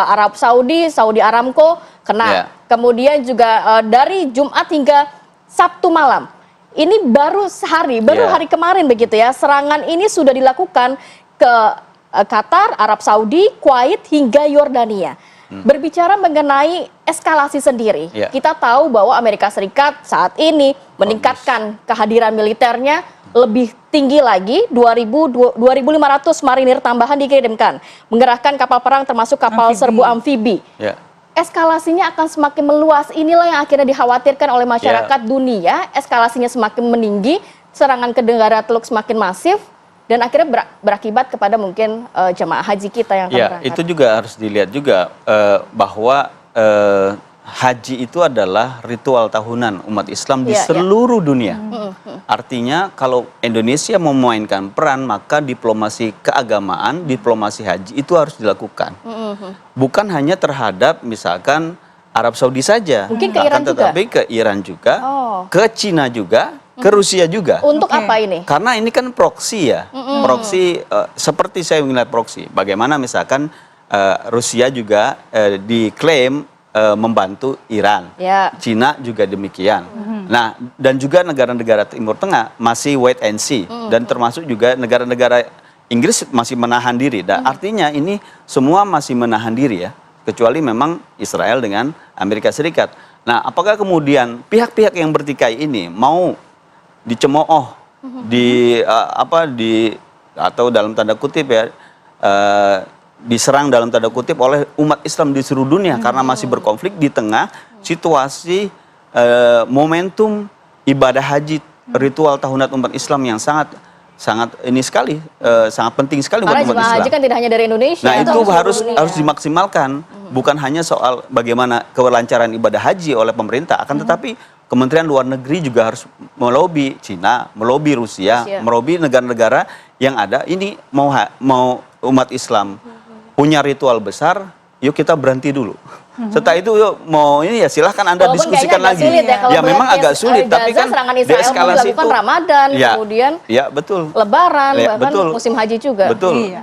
Arab Saudi, Saudi Aramco kena. Kemudian juga dari Jumat hingga Sabtu malam. Ini baru sehari, baru hari kemarin begitu ya. Serangan ini sudah dilakukan ke Qatar, Arab Saudi, Kuwait hingga Yordania. Berbicara mengenai eskalasi sendiri, kita tahu bahwa Amerika Serikat saat ini meningkatkan kehadiran militernya lebih tinggi lagi, 2.500 marinir tambahan dikirimkan, mengerahkan kapal perang termasuk kapal serbu amfibi. Eskalasinya akan semakin meluas, inilah yang akhirnya dikhawatirkan oleh masyarakat dunia, eskalasinya semakin meninggi, serangan ke negara Teluk semakin masif, dan akhirnya berakibat kepada mungkin jemaah haji kita yang akan berangkat. Itu juga harus dilihat juga bahwa haji itu adalah ritual tahunan umat Islam di seluruh dunia. Artinya kalau Indonesia mau memainkan peran, maka diplomasi keagamaan, diplomasi haji itu harus dilakukan. Bukan hanya terhadap misalkan Arab Saudi saja, mungkin ke Iran tetapi ke Iran juga, ke Cina juga, ke Rusia juga. Untuk apa ini? Karena ini kan proksi ya, proksi seperti saya melihat proksi. Bagaimana misalkan Rusia juga diklaim membantu Iran, Cina juga demikian. Nah, dan juga negara-negara Timur Tengah masih wait and see, dan termasuk juga negara-negara Inggris masih menahan diri. Dan artinya ini semua masih menahan diri ya, kecuali memang Israel dengan Amerika Serikat. Nah, apakah kemudian pihak-pihak yang bertikai ini mau dicemooh, atau dalam tanda kutip ya, diserang dalam tanda kutip oleh umat Islam di seluruh dunia karena masih berkonflik di tengah situasi momentum ibadah haji, ritual tahunan umat Islam yang sangat ini sekali, sangat penting sekali buat umat Islam. Karena haji kan tidak hanya dari Indonesia. Nah, itu harus dimaksimalkan, bukan hanya soal bagaimana kelancaran ibadah haji oleh pemerintah, akan tetapi Kementerian Luar Negeri juga harus melobi Cina, melobi Rusia, melobi negara-negara yang ada ini mau umat Islam punya ritual besar, yuk kita berhenti dulu. Setelah itu yuk mau ini ya silahkan Anda Walaupun diskusikan kayaknya agak lagi. sulit ya, kalau Ya memang melihat agak sulit, Gaza, tapi kan serangan Israel deeskalasi dilakukan itu Ramadan, ya, kemudian ya betul. Lebaran, Ya, bahkan betul. musim haji juga. Betul. Iya.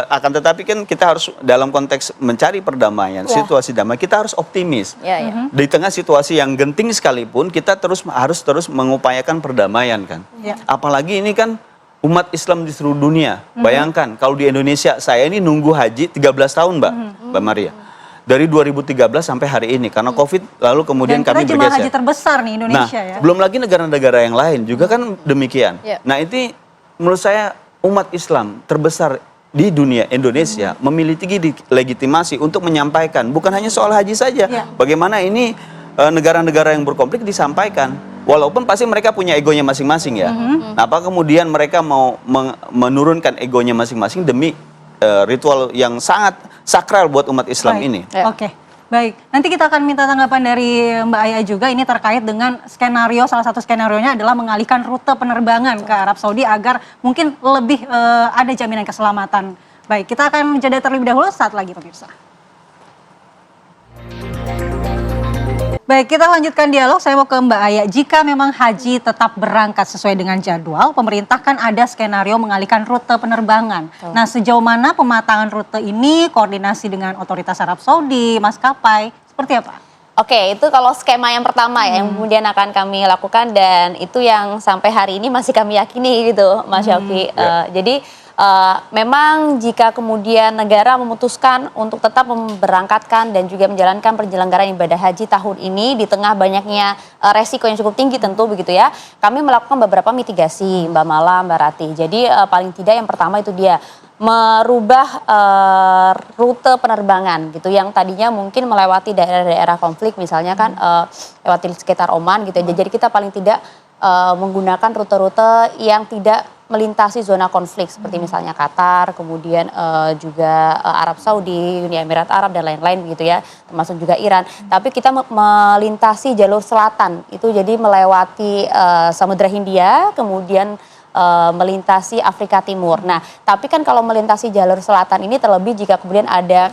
Akan tetapi kan kita harus dalam konteks mencari perdamaian, situasi damai, kita harus optimis. Ya, ya. Di tengah situasi yang genting sekalipun, kita harus terus mengupayakan perdamaian kan. Ya. Apalagi ini kan umat Islam di seluruh dunia. Bayangkan kalau di Indonesia, saya ini nunggu haji 13 tahun Mbak Maria. Dari 2013 sampai hari ini karena COVID, lalu kemudian Dan kami kita jemaah bergeser. haji terbesar nih Indonesia Nah, ya. belum lagi negara-negara yang lain juga kan demikian. Ya. Nah, ini menurut saya umat Islam terbesar di dunia Indonesia memiliki legitimasi untuk menyampaikan bukan hanya soal haji saja. Ya. Bagaimana ini negara-negara yang berkonflik disampaikan. Walaupun pasti mereka punya egonya masing-masing ya. Nah, apa kemudian mereka mau menurunkan egonya masing-masing demi ritual yang sangat sakral buat umat Islam Baik. ini. Ya. Oke, baik. Nanti kita akan minta tanggapan dari Mbak Aya juga. Ini terkait dengan skenario, salah satu skenarionya adalah mengalihkan rute penerbangan ke Arab Saudi agar mungkin lebih ada jaminan keselamatan. Baik, kita akan jeda terlebih dahulu, saat lagi pemirsa. Baik, kita lanjutkan dialog. Saya mau ke Mbak Aya. Jika memang haji tetap berangkat sesuai dengan jadwal, pemerintah kan ada skenario mengalihkan rute penerbangan. Nah, sejauh mana pematangan rute ini, koordinasi dengan otoritas Arab Saudi, maskapai, seperti apa? Oke, itu kalau skema yang pertama ya, yang kemudian akan kami lakukan dan itu yang sampai hari ini masih kami yakini gitu, Mas Syauqi. Jadi memang jika kemudian negara memutuskan untuk tetap memberangkatkan dan juga menjalankan penyelenggaraan ibadah haji tahun ini di tengah banyaknya resiko yang cukup tinggi tentu begitu ya, kami melakukan beberapa mitigasi, Mbak Mala, Mbak Rati. Jadi paling tidak yang pertama itu dia merubah rute penerbangan gitu yang tadinya mungkin melewati daerah-daerah konflik misalnya kan lewati sekitar Oman gitu ya. Jadi kita paling tidak menggunakan rute-rute yang tidak melintasi zona konflik seperti misalnya Qatar, kemudian juga Arab Saudi, Uni Emirat Arab dan lain-lain begitu ya, termasuk juga Iran. Tapi kita melintasi jalur selatan itu jadi melewati Samudra Hindia, kemudian melintasi Afrika Timur. Nah, tapi kan kalau melintasi jalur selatan ini terlebih jika kemudian ada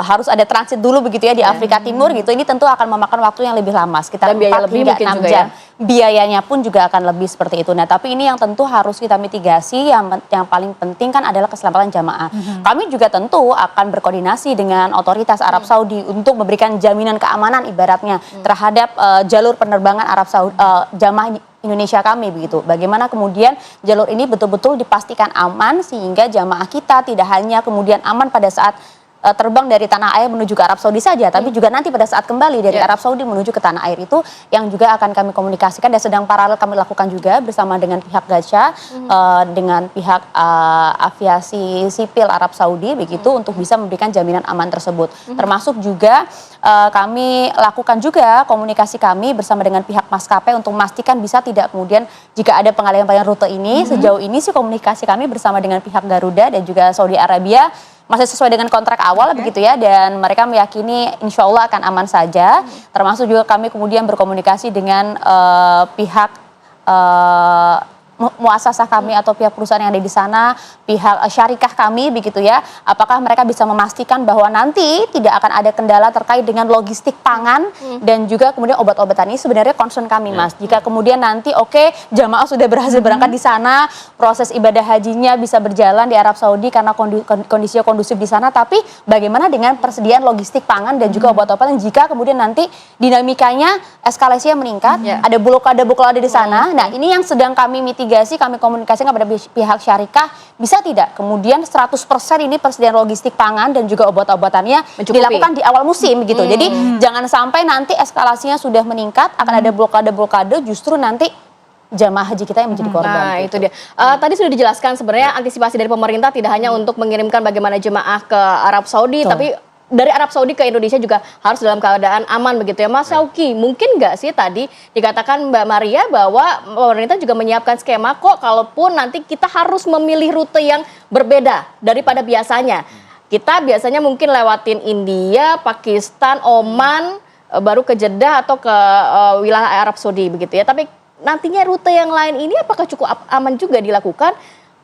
harus ada transit dulu begitu ya di Afrika Timur gitu. Ini tentu akan memakan waktu yang lebih lama, sekitar Dan biaya 4 lebih hingga mungkin 6 juga jam. ya. Biayanya pun juga akan lebih seperti itu. Nah, tapi ini yang tentu harus kita mitigasi, yang paling penting kan adalah keselamatan jamaah. Kami juga tentu akan berkoordinasi dengan otoritas Arab Saudi untuk memberikan jaminan keamanan ibaratnya terhadap jalur penerbangan Arab Saudi jamaah Indonesia kami begitu. Bagaimana kemudian jalur ini betul-betul dipastikan aman sehingga jamaah kita tidak hanya kemudian aman pada saat terbang dari tanah air menuju ke Arab Saudi saja, tapi juga nanti pada saat kembali dari Arab Saudi menuju ke tanah air itu yang juga akan kami komunikasikan dan sedang paralel kami lakukan juga bersama dengan pihak Gaza, dengan pihak aviasi sipil Arab Saudi begitu untuk bisa memberikan jaminan aman tersebut. Termasuk juga kami lakukan juga komunikasi kami bersama dengan pihak maskapai untuk memastikan bisa tidak kemudian jika ada pengalihan rute ini, sejauh ini sih komunikasi kami bersama dengan pihak Garuda dan juga Saudi Arabia masih sesuai dengan kontrak awal begitu ya, dan mereka meyakini insya Allah akan aman saja. Termasuk juga kami kemudian berkomunikasi dengan pihak muasasah kami atau pihak perusahaan yang ada di sana, pihak syarikah kami begitu ya, apakah mereka bisa memastikan bahwa nanti tidak akan ada kendala terkait dengan logistik pangan dan juga kemudian obat-obatan. Ini sebenarnya concern kami Mas. Jika kemudian nanti jamaah sudah berhasil berangkat di sana, proses ibadah hajinya bisa berjalan di Arab Saudi karena kondisinya kondusif di sana, tapi bagaimana dengan persediaan logistik pangan dan juga obat-obatan jika kemudian nanti dinamikanya eskalasinya meningkat, ada blokade di sana. Nah, ini yang sedang kami mitigasi, kami komunikasikan kepada pihak syarikah, bisa tidak kemudian 100% ini persediaan logistik pangan dan juga obat-obatannya dilakukan di awal musim gitu. Jadi jangan sampai nanti eskalasinya sudah meningkat, akan ada blokade justru nanti jamaah haji kita yang menjadi korban. Nah, gitu. itu dia. Tadi sudah dijelaskan sebenarnya antisipasi dari pemerintah tidak hanya untuk mengirimkan bagaimana jemaah ke Arab Saudi, tapi dari Arab Saudi ke Indonesia juga harus dalam keadaan aman begitu ya. Mas Syauqi, mungkin nggak sih tadi dikatakan Mbak Maria bahwa pemerintah juga menyiapkan skema kok kalaupun nanti kita harus memilih rute yang berbeda daripada biasanya. Kita biasanya mungkin lewatin India, Pakistan, Oman, baru ke Jeddah atau ke wilayah Arab Saudi begitu ya. Tapi nantinya rute yang lain ini apakah cukup aman juga dilakukan?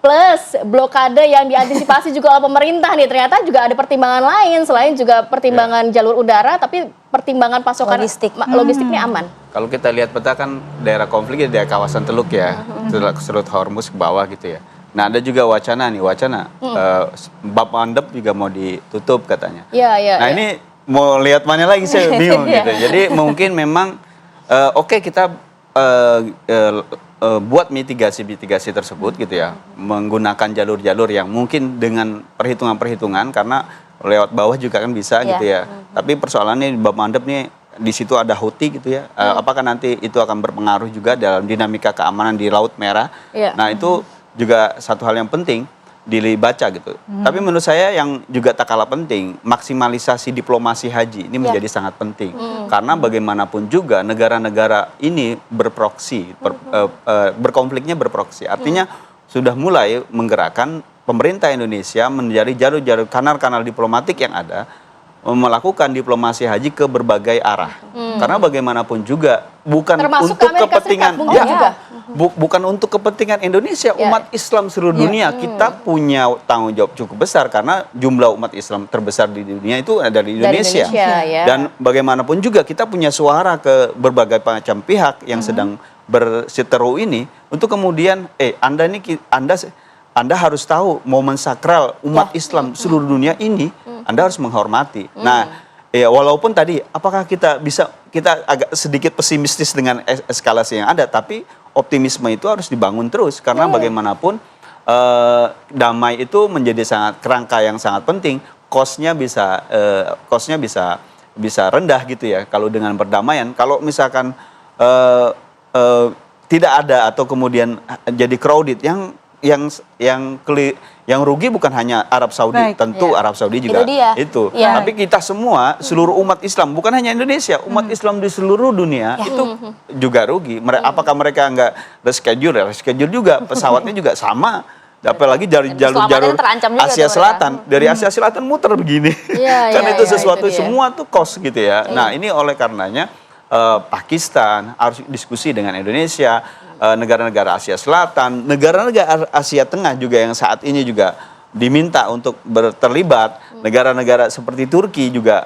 plus blokade yang diantisipasi juga oleh pemerintah nih, ternyata juga ada pertimbangan lain selain juga pertimbangan jalur udara, tapi pertimbangan pasokan logistiknya aman. Kalau kita lihat peta kan daerah konflik di daerah kawasan Teluk ya, Selat Hormuz ke bawah gitu ya. Nah ada juga wacana Bab Mandeb juga mau ditutup katanya. Nah ini mau lihat mana lagi saya bingung gitu. Jadi mungkin memang oke kita buat mitigasi tersebut gitu ya, menggunakan jalur-jalur yang mungkin dengan perhitungan-perhitungan karena lewat bawah juga kan bisa gitu ya. Tapi persoalannya di Bab Mandeb nih di situ ada Houthi gitu ya. Apakah nanti itu akan berpengaruh juga dalam dinamika keamanan di Laut Merah? Nah itu juga satu hal yang penting dibaca gitu. Tapi menurut saya yang juga tak kalah penting, maksimalisasi diplomasi haji ini menjadi sangat penting. Karena bagaimanapun juga negara-negara ini berproksi, berkonfliknya berproksi. Artinya sudah mulai menggerakkan pemerintah Indonesia menjadi jalur-jalur kanal-kanal diplomatik yang ada, melakukan diplomasi haji ke berbagai arah. Karena bagaimanapun juga bukan termasuk untuk kepentingan bukan untuk kepentingan Indonesia, umat Islam seluruh dunia. Kita punya tanggung jawab cukup besar karena jumlah umat Islam terbesar di dunia itu ada di Indonesia. Dan bagaimanapun juga kita punya suara ke berbagai macam pihak yang sedang berseteru ini untuk kemudian Anda harus tahu momen sakral umat Islam seluruh dunia ini Anda harus menghormati. Nah, ya walaupun tadi apakah kita agak sedikit pesimistis dengan eskalasi yang ada, tapi optimisme itu harus dibangun terus karena bagaimanapun damai itu menjadi kerangka yang sangat penting. Cost-nya bisa rendah gitu ya kalau dengan perdamaian. Kalau misalkan tidak ada atau kemudian jadi crowded yang rugi bukan hanya Arab Saudi, tentu Arab Saudi juga itu. Tapi kita semua, seluruh umat Islam, bukan hanya Indonesia, umat Islam di seluruh dunia itu juga rugi. Apakah mereka nggak reschedule juga, pesawatnya juga sama. Apalagi jalur Asia Selatan, dari Asia Selatan muter begini. Kan itu sesuatu semua tuh cost gitu ya. Nah ini oleh karenanya Pakistan harus diskusi dengan Indonesia, negara-negara Asia Selatan, negara-negara Asia Tengah juga yang saat ini juga diminta untuk terlibat, negara-negara seperti Turki juga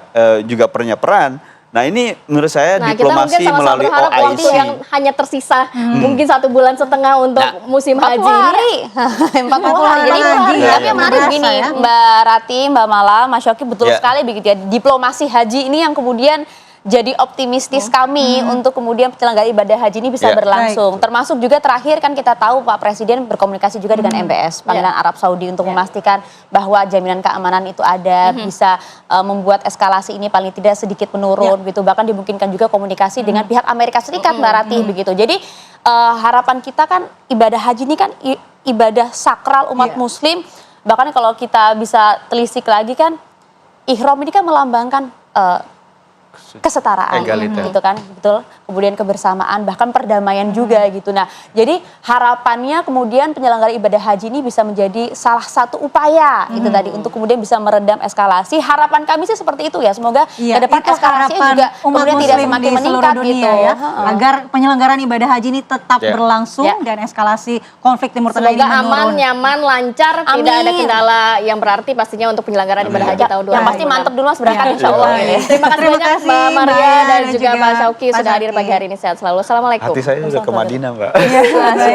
punya peran. Nah ini menurut saya diplomasi melalui OIC yang hanya tersisa mungkin 1,5 bulan untuk musim haji ini. 40 hari. Tapi yang menarik gini, Mbak Rati, Mbak Mala, Mas Syoki, betul sekali begitu ya. Diplomasi haji ini yang kemudian jadi optimistis kami untuk kemudian penyelenggaraan ibadah haji ini bisa berlangsung. Termasuk juga terakhir kan kita tahu Pak Presiden berkomunikasi juga dengan MBS, Panggilan Arab Saudi, untuk memastikan bahwa jaminan keamanan itu ada, bisa membuat eskalasi ini paling tidak sedikit menurun gitu. Bahkan dimungkinkan juga komunikasi dengan pihak Amerika Serikat, Mbak Rati begitu. Jadi harapan kita kan ibadah haji ini kan ibadah sakral umat Muslim. Bahkan kalau kita bisa telisik lagi kan, ihram ini kan melambangkan kesetaraan gitu kan, betul, kemudian kebersamaan, bahkan perdamaian juga gitu. Nah jadi harapannya kemudian penyelenggara ibadah haji ini bisa menjadi salah satu upaya itu tadi untuk kemudian bisa meredam eskalasi. Harapan kami sih seperti itu ya, semoga ke depan eskalasinya juga kemudian tidak semakin meningkat gitu ya, agar penyelenggaraan ibadah haji ini tetap berlangsung dan eskalasi konflik Timur Tengah ini menurun. Aman, nyaman, lancar, tidak ada kendala yang berarti pastinya untuk penyelenggaraan ibadah haji tahun 2020. Yang pasti mantap dulu Mas, berangkat insya Allah. Terima kasih banyak Mbak Maria dan juga Pak Syauqi sudah hadir pagi hari ini. Sehat selalu. Assalamualaikum. Hati saya sudah ke Madinah, Mbak.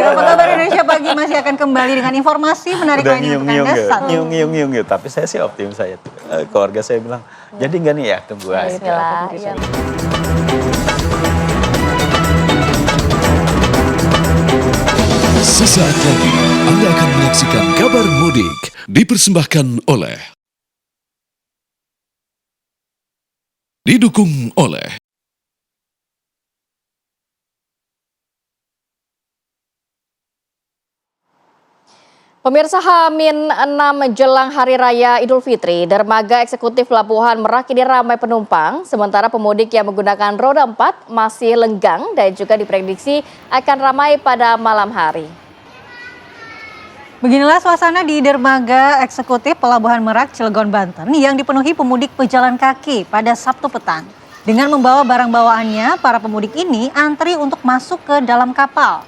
Apa kabar Indonesia Pagi masih akan kembali dengan informasi menarik lainnya untuk Anda. Nyiung. Tapi saya sih optimis saya. Keluarga saya bilang, jadi enggak nih ya, tunggu aja. Sesaat lagi Anda akan menyaksikan kabar mudik dipersembahkan oleh didukung oleh pemirsa. H-6 jelang Hari Raya Idul Fitri, dermaga eksekutif Pelabuhan Merak kini ramai penumpang, sementara pemudik yang menggunakan roda 4 masih lenggang dan juga diprediksi akan ramai pada malam hari. Beginilah suasana di dermaga eksekutif Pelabuhan Merak, Cilegon, Banten yang dipenuhi pemudik pejalan kaki pada Sabtu petang. Dengan membawa barang bawaannya, para pemudik ini antri untuk masuk ke dalam kapal.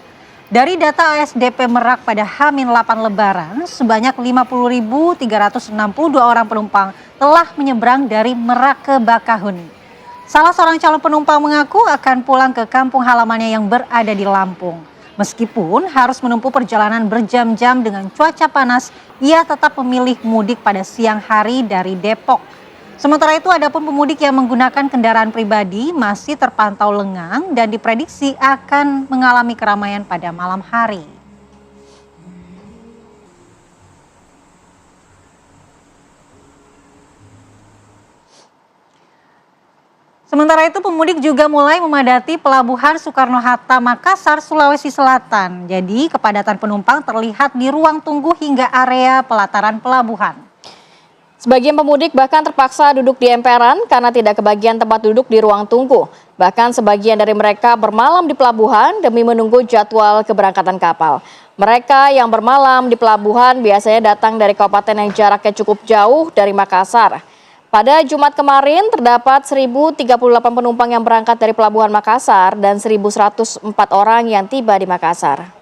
Dari data ASDP Merak pada H-8 Lebaran, sebanyak 50.362 orang penumpang telah menyeberang dari Merak ke Bakahuni. Salah seorang calon penumpang mengaku akan pulang ke kampung halamannya yang berada di Lampung. Meskipun harus menempuh perjalanan berjam-jam dengan cuaca panas, ia tetap memilih mudik pada siang hari dari Depok. Sementara itu, adapun pemudik yang menggunakan kendaraan pribadi masih terpantau lengang dan diprediksi akan mengalami keramaian pada malam hari. Sementara itu, pemudik juga mulai memadati Pelabuhan Soekarno-Hatta, Makassar, Sulawesi Selatan. Jadi, kepadatan penumpang terlihat di ruang tunggu hingga area pelataran pelabuhan. Sebagian pemudik bahkan terpaksa duduk di emperan karena tidak kebagian tempat duduk di ruang tunggu. Bahkan sebagian dari mereka bermalam di pelabuhan demi menunggu jadwal keberangkatan kapal. Mereka yang bermalam di pelabuhan biasanya datang dari kabupaten yang jaraknya cukup jauh dari Makassar. Pada Jumat kemarin terdapat 1.038 penumpang yang berangkat dari Pelabuhan Makassar dan 1.104 orang yang tiba di Makassar.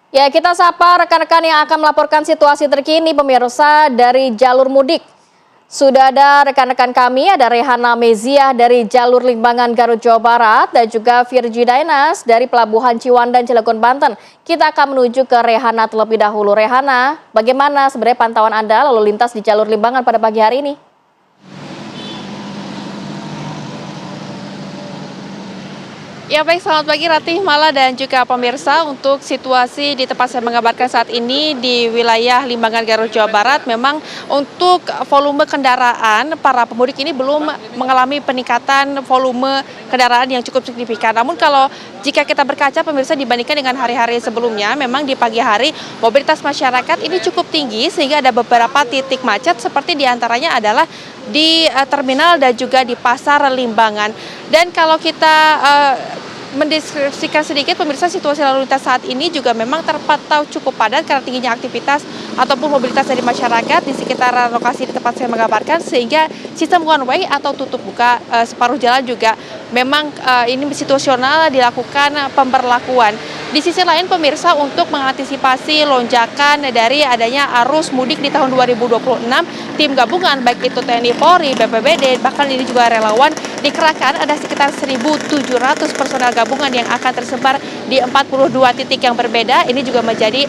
Ya, kita sapa rekan-rekan yang akan melaporkan situasi terkini pemirsa dari jalur mudik. Sudah ada rekan-rekan kami, ada Rehana Meziah dari jalur Limbangan Garut Jawa Barat dan juga Virgi Dainas dari Pelabuhan Ciwandan Cilegon Banten. Kita akan menuju ke Rehana terlebih dahulu. Rehana, bagaimana sebenarnya pantauan Anda lalu lintas di jalur Limbangan pada pagi hari ini? Ya baik, selamat pagi Ratih, Mala dan juga pemirsa. Untuk situasi di tempat saya mengabarkan saat ini di wilayah Limbangan Garut Jawa Barat, memang untuk volume kendaraan para pemudik ini belum mengalami peningkatan volume kendaraan yang cukup signifikan. Namun kalau jika kita berkaca pemirsa dibandingkan dengan hari-hari sebelumnya, memang di pagi hari mobilitas masyarakat ini cukup tinggi sehingga ada beberapa titik macet seperti diantaranya adalah di terminal dan juga di pasar Limbangan. Dan kalau kita mendeskripsikan sedikit pemirsa, situasi lalu lintas saat ini juga memang terpantau cukup padat karena tingginya aktivitas ataupun mobilitas dari masyarakat di sekitar lokasi di tempat saya mengabarkan, sehingga sistem one way atau tutup buka separuh jalan juga memang ini situasional dilakukan pemberlakuan. Di sisi lain pemirsa, untuk mengantisipasi lonjakan dari adanya arus mudik di tahun 2026, tim gabungan baik itu TNI Polri, BPBD, bahkan ini juga relawan dikerahkan. Ada sekitar 1.700 personel gabungan yang akan tersebar di 42 titik yang berbeda. Ini juga menjadi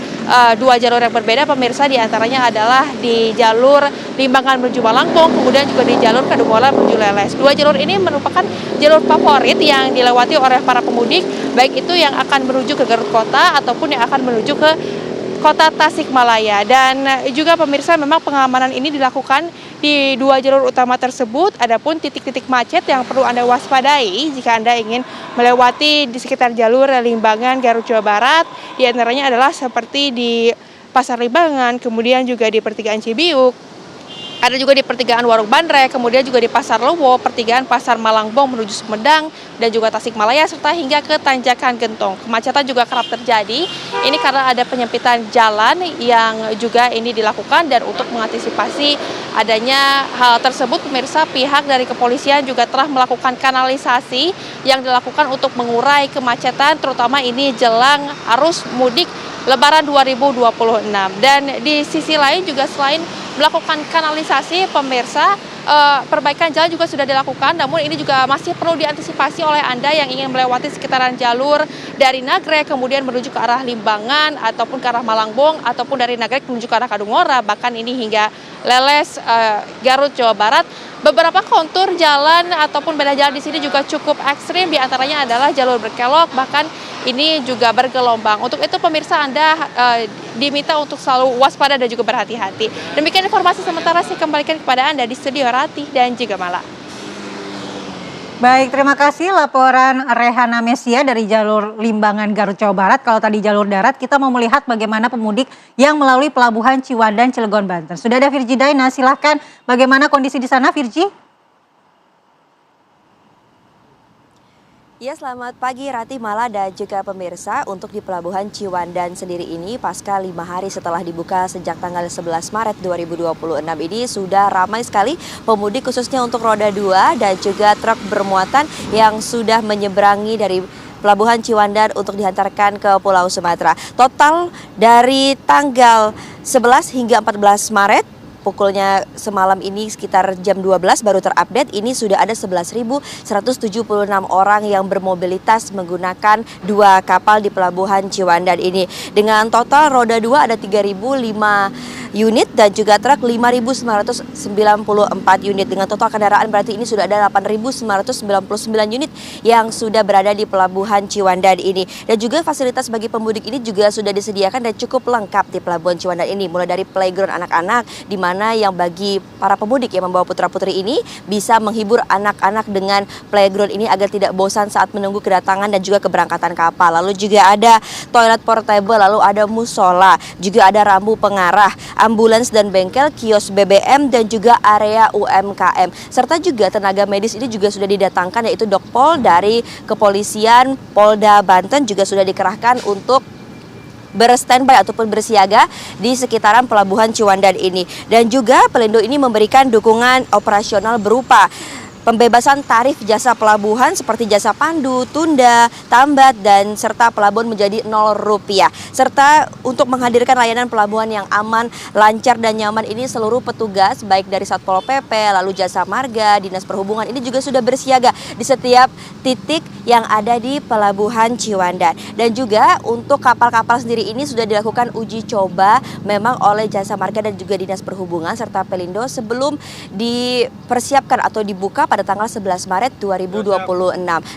dua jalur yang berbeda pemirsa, diantaranya adalah di jalur Limbangan menuju Malangpong, kemudian juga di jalur Kadungora menuju Leles. Dua jalur ini merupakan jalur favorit yang dilewati oleh para pemudik, baik itu yang akan menuju ke Garut Kota ataupun yang akan menuju ke Kota Tasikmalaya. Dan juga pemirsa, memang pengamanan ini dilakukan di dua jalur utama tersebut. Adapun titik-titik macet yang perlu Anda waspadai jika Anda ingin melewati di sekitar jalur Limbangan Garut Jawa Barat, di antaranya adalah seperti di Pasar Limbangan, kemudian juga di Pertigaan Cibiuk, ada juga di pertigaan Warung Bandrek, kemudian juga di Pasar Lewo, pertigaan Pasar Malangbong menuju Sumedang, dan juga Tasikmalaya, serta hingga ke Tanjakan Gentong. Kemacetan juga kerap terjadi, ini karena ada penyempitan jalan yang juga ini dilakukan, dan untuk mengantisipasi adanya hal tersebut, pemirsa, pihak dari kepolisian juga telah melakukan kanalisasi yang dilakukan untuk mengurai kemacetan, terutama ini jelang arus mudik Lebaran 2026. Dan di sisi lain juga selain melakukan kanalisasi pemirsa, perbaikan jalan juga sudah dilakukan, namun ini juga masih perlu diantisipasi oleh Anda yang ingin melewati sekitaran jalur dari Nagrek kemudian menuju ke arah Limbangan ataupun ke arah Malangbong, ataupun dari Nagrek menuju ke arah Kadungora, bahkan ini hingga Leles, Garut Jawa Barat. Beberapa kontur jalan ataupun beda jalan di sini juga cukup ekstrim, diantaranya adalah jalur berkelok, bahkan ini juga bergelombang. Untuk itu pemirsa, Anda diminta untuk selalu waspada dan juga berhati-hati. Demikian informasi sementara, saya kembalikan kepada Anda di studio Ratih dan juga Mala. Baik, terima kasih laporan Rehana Meziah dari jalur Limbangan Garut Jawa Barat. Kalau tadi jalur darat, kita mau melihat bagaimana pemudik yang melalui Pelabuhan Ciwandan Cilegon Banten. Sudah ada Virgi Dainas, silahkan bagaimana kondisi di sana Virgi? Ya, selamat pagi Rati, Mala, dan juga pemirsa. Untuk di Pelabuhan Ciwandan sendiri ini, pasca 5 hari setelah dibuka sejak tanggal 11 Maret 2026 ini sudah ramai sekali pemudik khususnya untuk roda 2 dan juga truk bermuatan yang sudah menyeberangi dari Pelabuhan Ciwandan untuk dihantarkan ke Pulau Sumatera. Total dari tanggal 11 hingga 14 Maret, pukulnya semalam ini sekitar jam 12 baru terupdate, ini sudah ada 11.176 orang yang bermobilitas menggunakan 2 kapal di Pelabuhan Ciwandan ini. Dengan total roda 2 ada 3.005 unit dan juga truk 5.994 unit. Dengan total kendaraan berarti ini sudah ada 8.999 unit yang sudah berada di Pelabuhan Ciwandan ini. Dan juga fasilitas bagi pemudik ini juga sudah disediakan dan cukup lengkap di Pelabuhan Ciwandan ini. Mulai dari playground anak-anak, di mana yang bagi para pemudik yang membawa putra-putri ini bisa menghibur anak-anak dengan playground ini agar tidak bosan saat menunggu kedatangan dan juga keberangkatan kapal. Lalu juga ada toilet portable, lalu ada musola, juga ada rambu pengarah, ambulans dan bengkel, kios BBM, dan juga area UMKM. Serta juga tenaga medis ini juga sudah didatangkan, yaitu Dokpol dari Kepolisian Polda Banten juga sudah dikerahkan untuk berstandby ataupun bersiaga di sekitaran Pelabuhan Ciwandan ini. Dan juga Pelindo ini memberikan dukungan operasional berupa pembebasan tarif jasa pelabuhan seperti jasa pandu, tunda, tambat, dan serta pelabuhan menjadi Rp0. Serta untuk menghadirkan layanan pelabuhan yang aman, lancar, dan nyaman ini seluruh petugas baik dari Satpol PP, lalu Jasa Marga, Dinas Perhubungan ini juga sudah bersiaga di setiap titik yang ada di Pelabuhan Ciwandan. Dan juga untuk kapal-kapal sendiri ini sudah dilakukan uji coba memang oleh Jasa Marga dan juga Dinas Perhubungan serta Pelindo sebelum dipersiapkan atau dibuka pada tanggal 11 Maret 2026.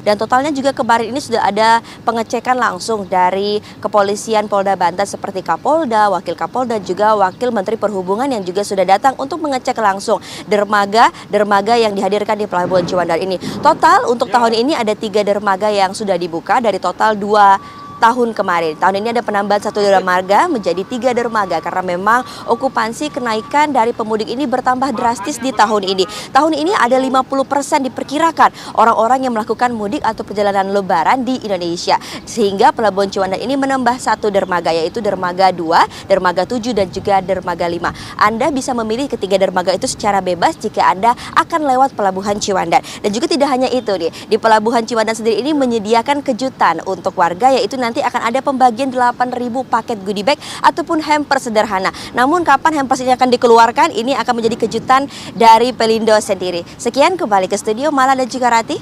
Dan totalnya juga kemarin ini sudah ada pengecekan langsung dari Kepolisian Polda Banten seperti Kapolda, Wakil Kapolda, juga Wakil Menteri Perhubungan yang juga sudah datang untuk mengecek langsung dermaga yang dihadirkan di Pelabuhan Ciwandan ini. Total untuk tahun ini ada 3 dermaga yang sudah dibuka dari total 2 tahun kemarin. Tahun ini ada penambahan 1 dermaga menjadi 3 dermaga karena memang okupansi kenaikan dari pemudik ini bertambah drastis di tahun ini. Tahun ini ada 50% diperkirakan orang-orang yang melakukan mudik atau perjalanan lebaran di Indonesia. Sehingga Pelabuhan Ciwandan ini menambah 1 dermaga, yaitu dermaga 2, dermaga 7, dan juga dermaga 5. Anda bisa memilih ketiga dermaga itu secara bebas jika Anda akan lewat Pelabuhan Ciwandan. Dan juga tidak hanya itu nih, di Pelabuhan Ciwandan sendiri ini menyediakan kejutan untuk warga, yaitu nanti akan ada pembagian 8.000 paket goodie bag ataupun hampers sederhana. Namun kapan hampers ini akan dikeluarkan, ini akan menjadi kejutan dari Pelindo sendiri. Sekian, kembali ke studio Mala dan juga Rati.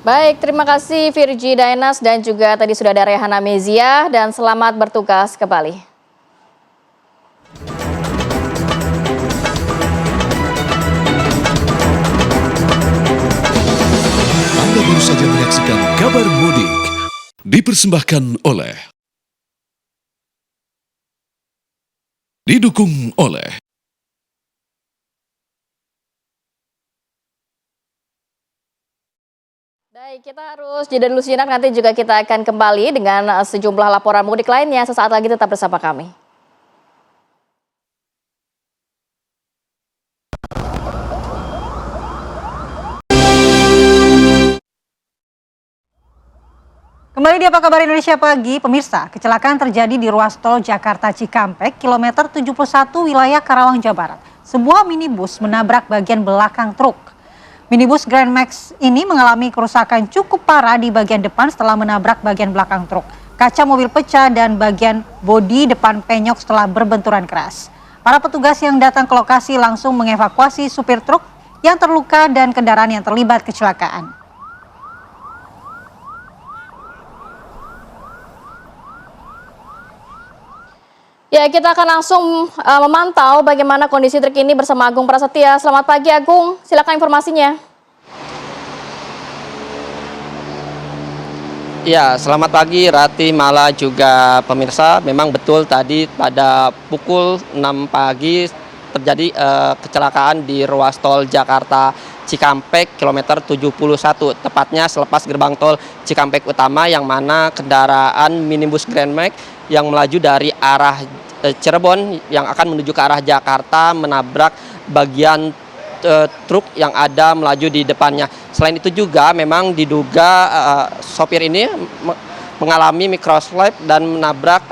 Baik, terima kasih Virgi Dainas dan juga tadi sudah ada Rehana Mezia, dan selamat bertugas kembali. Anda baru saja menyaksikan Kabar Mudik. Dipersembahkan oleh, didukung oleh Baik, kita harus jeda dulu sejenak, nanti juga kita akan kembali dengan sejumlah laporan mudik lainnya. Sesaat lagi tetap bersama kami. Kembali di Apa Kabar Indonesia Pagi, pemirsa, kecelakaan terjadi di ruas tol Jakarta Cikampek, kilometer 71 wilayah Karawang, Jawa Barat. Sebuah minibus menabrak bagian belakang truk. Minibus Grand Max ini mengalami kerusakan cukup parah di bagian depan setelah menabrak bagian belakang truk. Kaca mobil pecah dan bagian bodi depan penyok setelah berbenturan keras. Para petugas yang datang ke lokasi langsung mengevakuasi supir truk yang terluka dan kendaraan yang terlibat kecelakaan. Ya, kita akan langsung memantau bagaimana kondisi terkini bersama Agung Prasetya. Selamat pagi Agung, silakan informasinya. Ya, selamat pagi Rati, Mala, juga pemirsa. Memang betul tadi pada pukul 6 pagi terjadi kecelakaan di ruas tol Jakarta Cikampek kilometer 71, tepatnya selepas gerbang tol Cikampek Utama, yang mana kendaraan minibus Grand Max yang melaju dari arah Cirebon yang akan menuju ke arah Jakarta menabrak bagian truk yang ada melaju di depannya. Selain itu juga memang diduga sopir ini mengalami microslide dan menabrak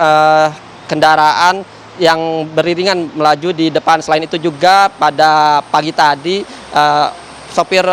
kendaraan yang beriringan melaju di depan. Selain itu juga pada pagi tadi sopir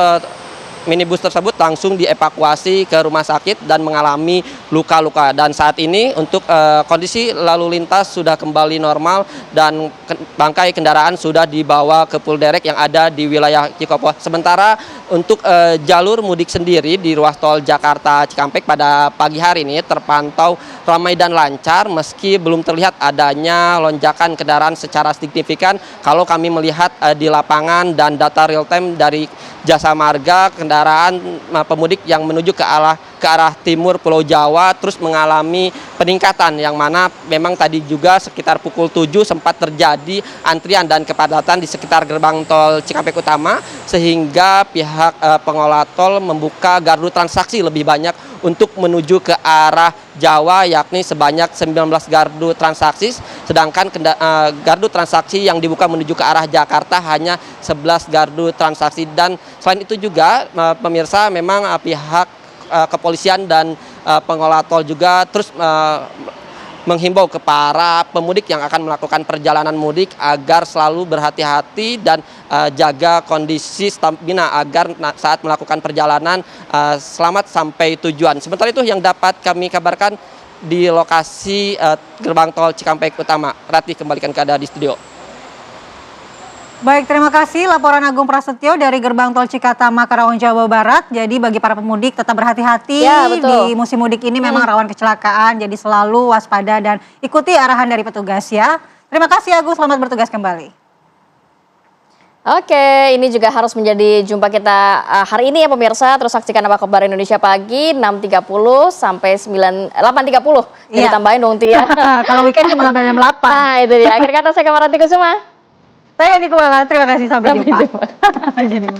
minibus tersebut langsung dievakuasi ke rumah sakit dan mengalami luka-luka. Dan saat ini untuk kondisi lalu lintas sudah kembali normal dan bangkai kendaraan sudah dibawa ke Pulderek yang ada di wilayah Cikopo. Sementara untuk jalur mudik sendiri di ruas tol Jakarta Cikampek pada pagi hari ini terpantau ramai dan lancar meski belum terlihat adanya lonjakan kendaraan secara signifikan. Kalau kami melihat di lapangan dan data real time dari Jasa Marga, kendaraan pemudik yang menuju ke arah timur Pulau Jawa terus mengalami peningkatan, yang mana memang tadi juga sekitar pukul 7 sempat terjadi antrian dan kepadatan di sekitar gerbang tol Cikampek Utama, sehingga pihak pengelola tol membuka gardu transaksi lebih banyak untuk menuju ke arah Jawa, yakni sebanyak 19 gardu transaksi, sedangkan gardu transaksi yang dibuka menuju ke arah Jakarta hanya 11 gardu transaksi. Dan selain itu juga pemirsa, memang pihak kepolisian dan pengelola tol juga terus menghimbau ke para pemudik yang akan melakukan perjalanan mudik agar selalu berhati-hati dan jaga kondisi stamina agar saat melakukan perjalanan selamat sampai tujuan. Sementara itu yang dapat kami kabarkan di lokasi gerbang tol Cikampek Utama. Rati, kembalikan ke Anda di studio. Baik, terima kasih laporan Agung Prasetyo dari gerbang tol Cikatama, Karawang, Jawa Barat. Jadi bagi para pemudik tetap berhati-hati Ya, betul. di musim mudik ini memang rawan kecelakaan. Jadi selalu waspada dan ikuti arahan dari petugas ya. Terima kasih Agung, selamat bertugas kembali. Oke, ini juga harus menjadi jumpa kita hari ini ya pemirsa. Terus saksikan apa kabar Indonesia pagi 6.30 sampai 8.30. Jadi tambahin dong Tia. Kalau weekend cuma sampai jam 8. Nah, itu dia. Akhir kata saya Kamarati Kusuma. Saya Niko Malang, terima kasih, sampai jumpa.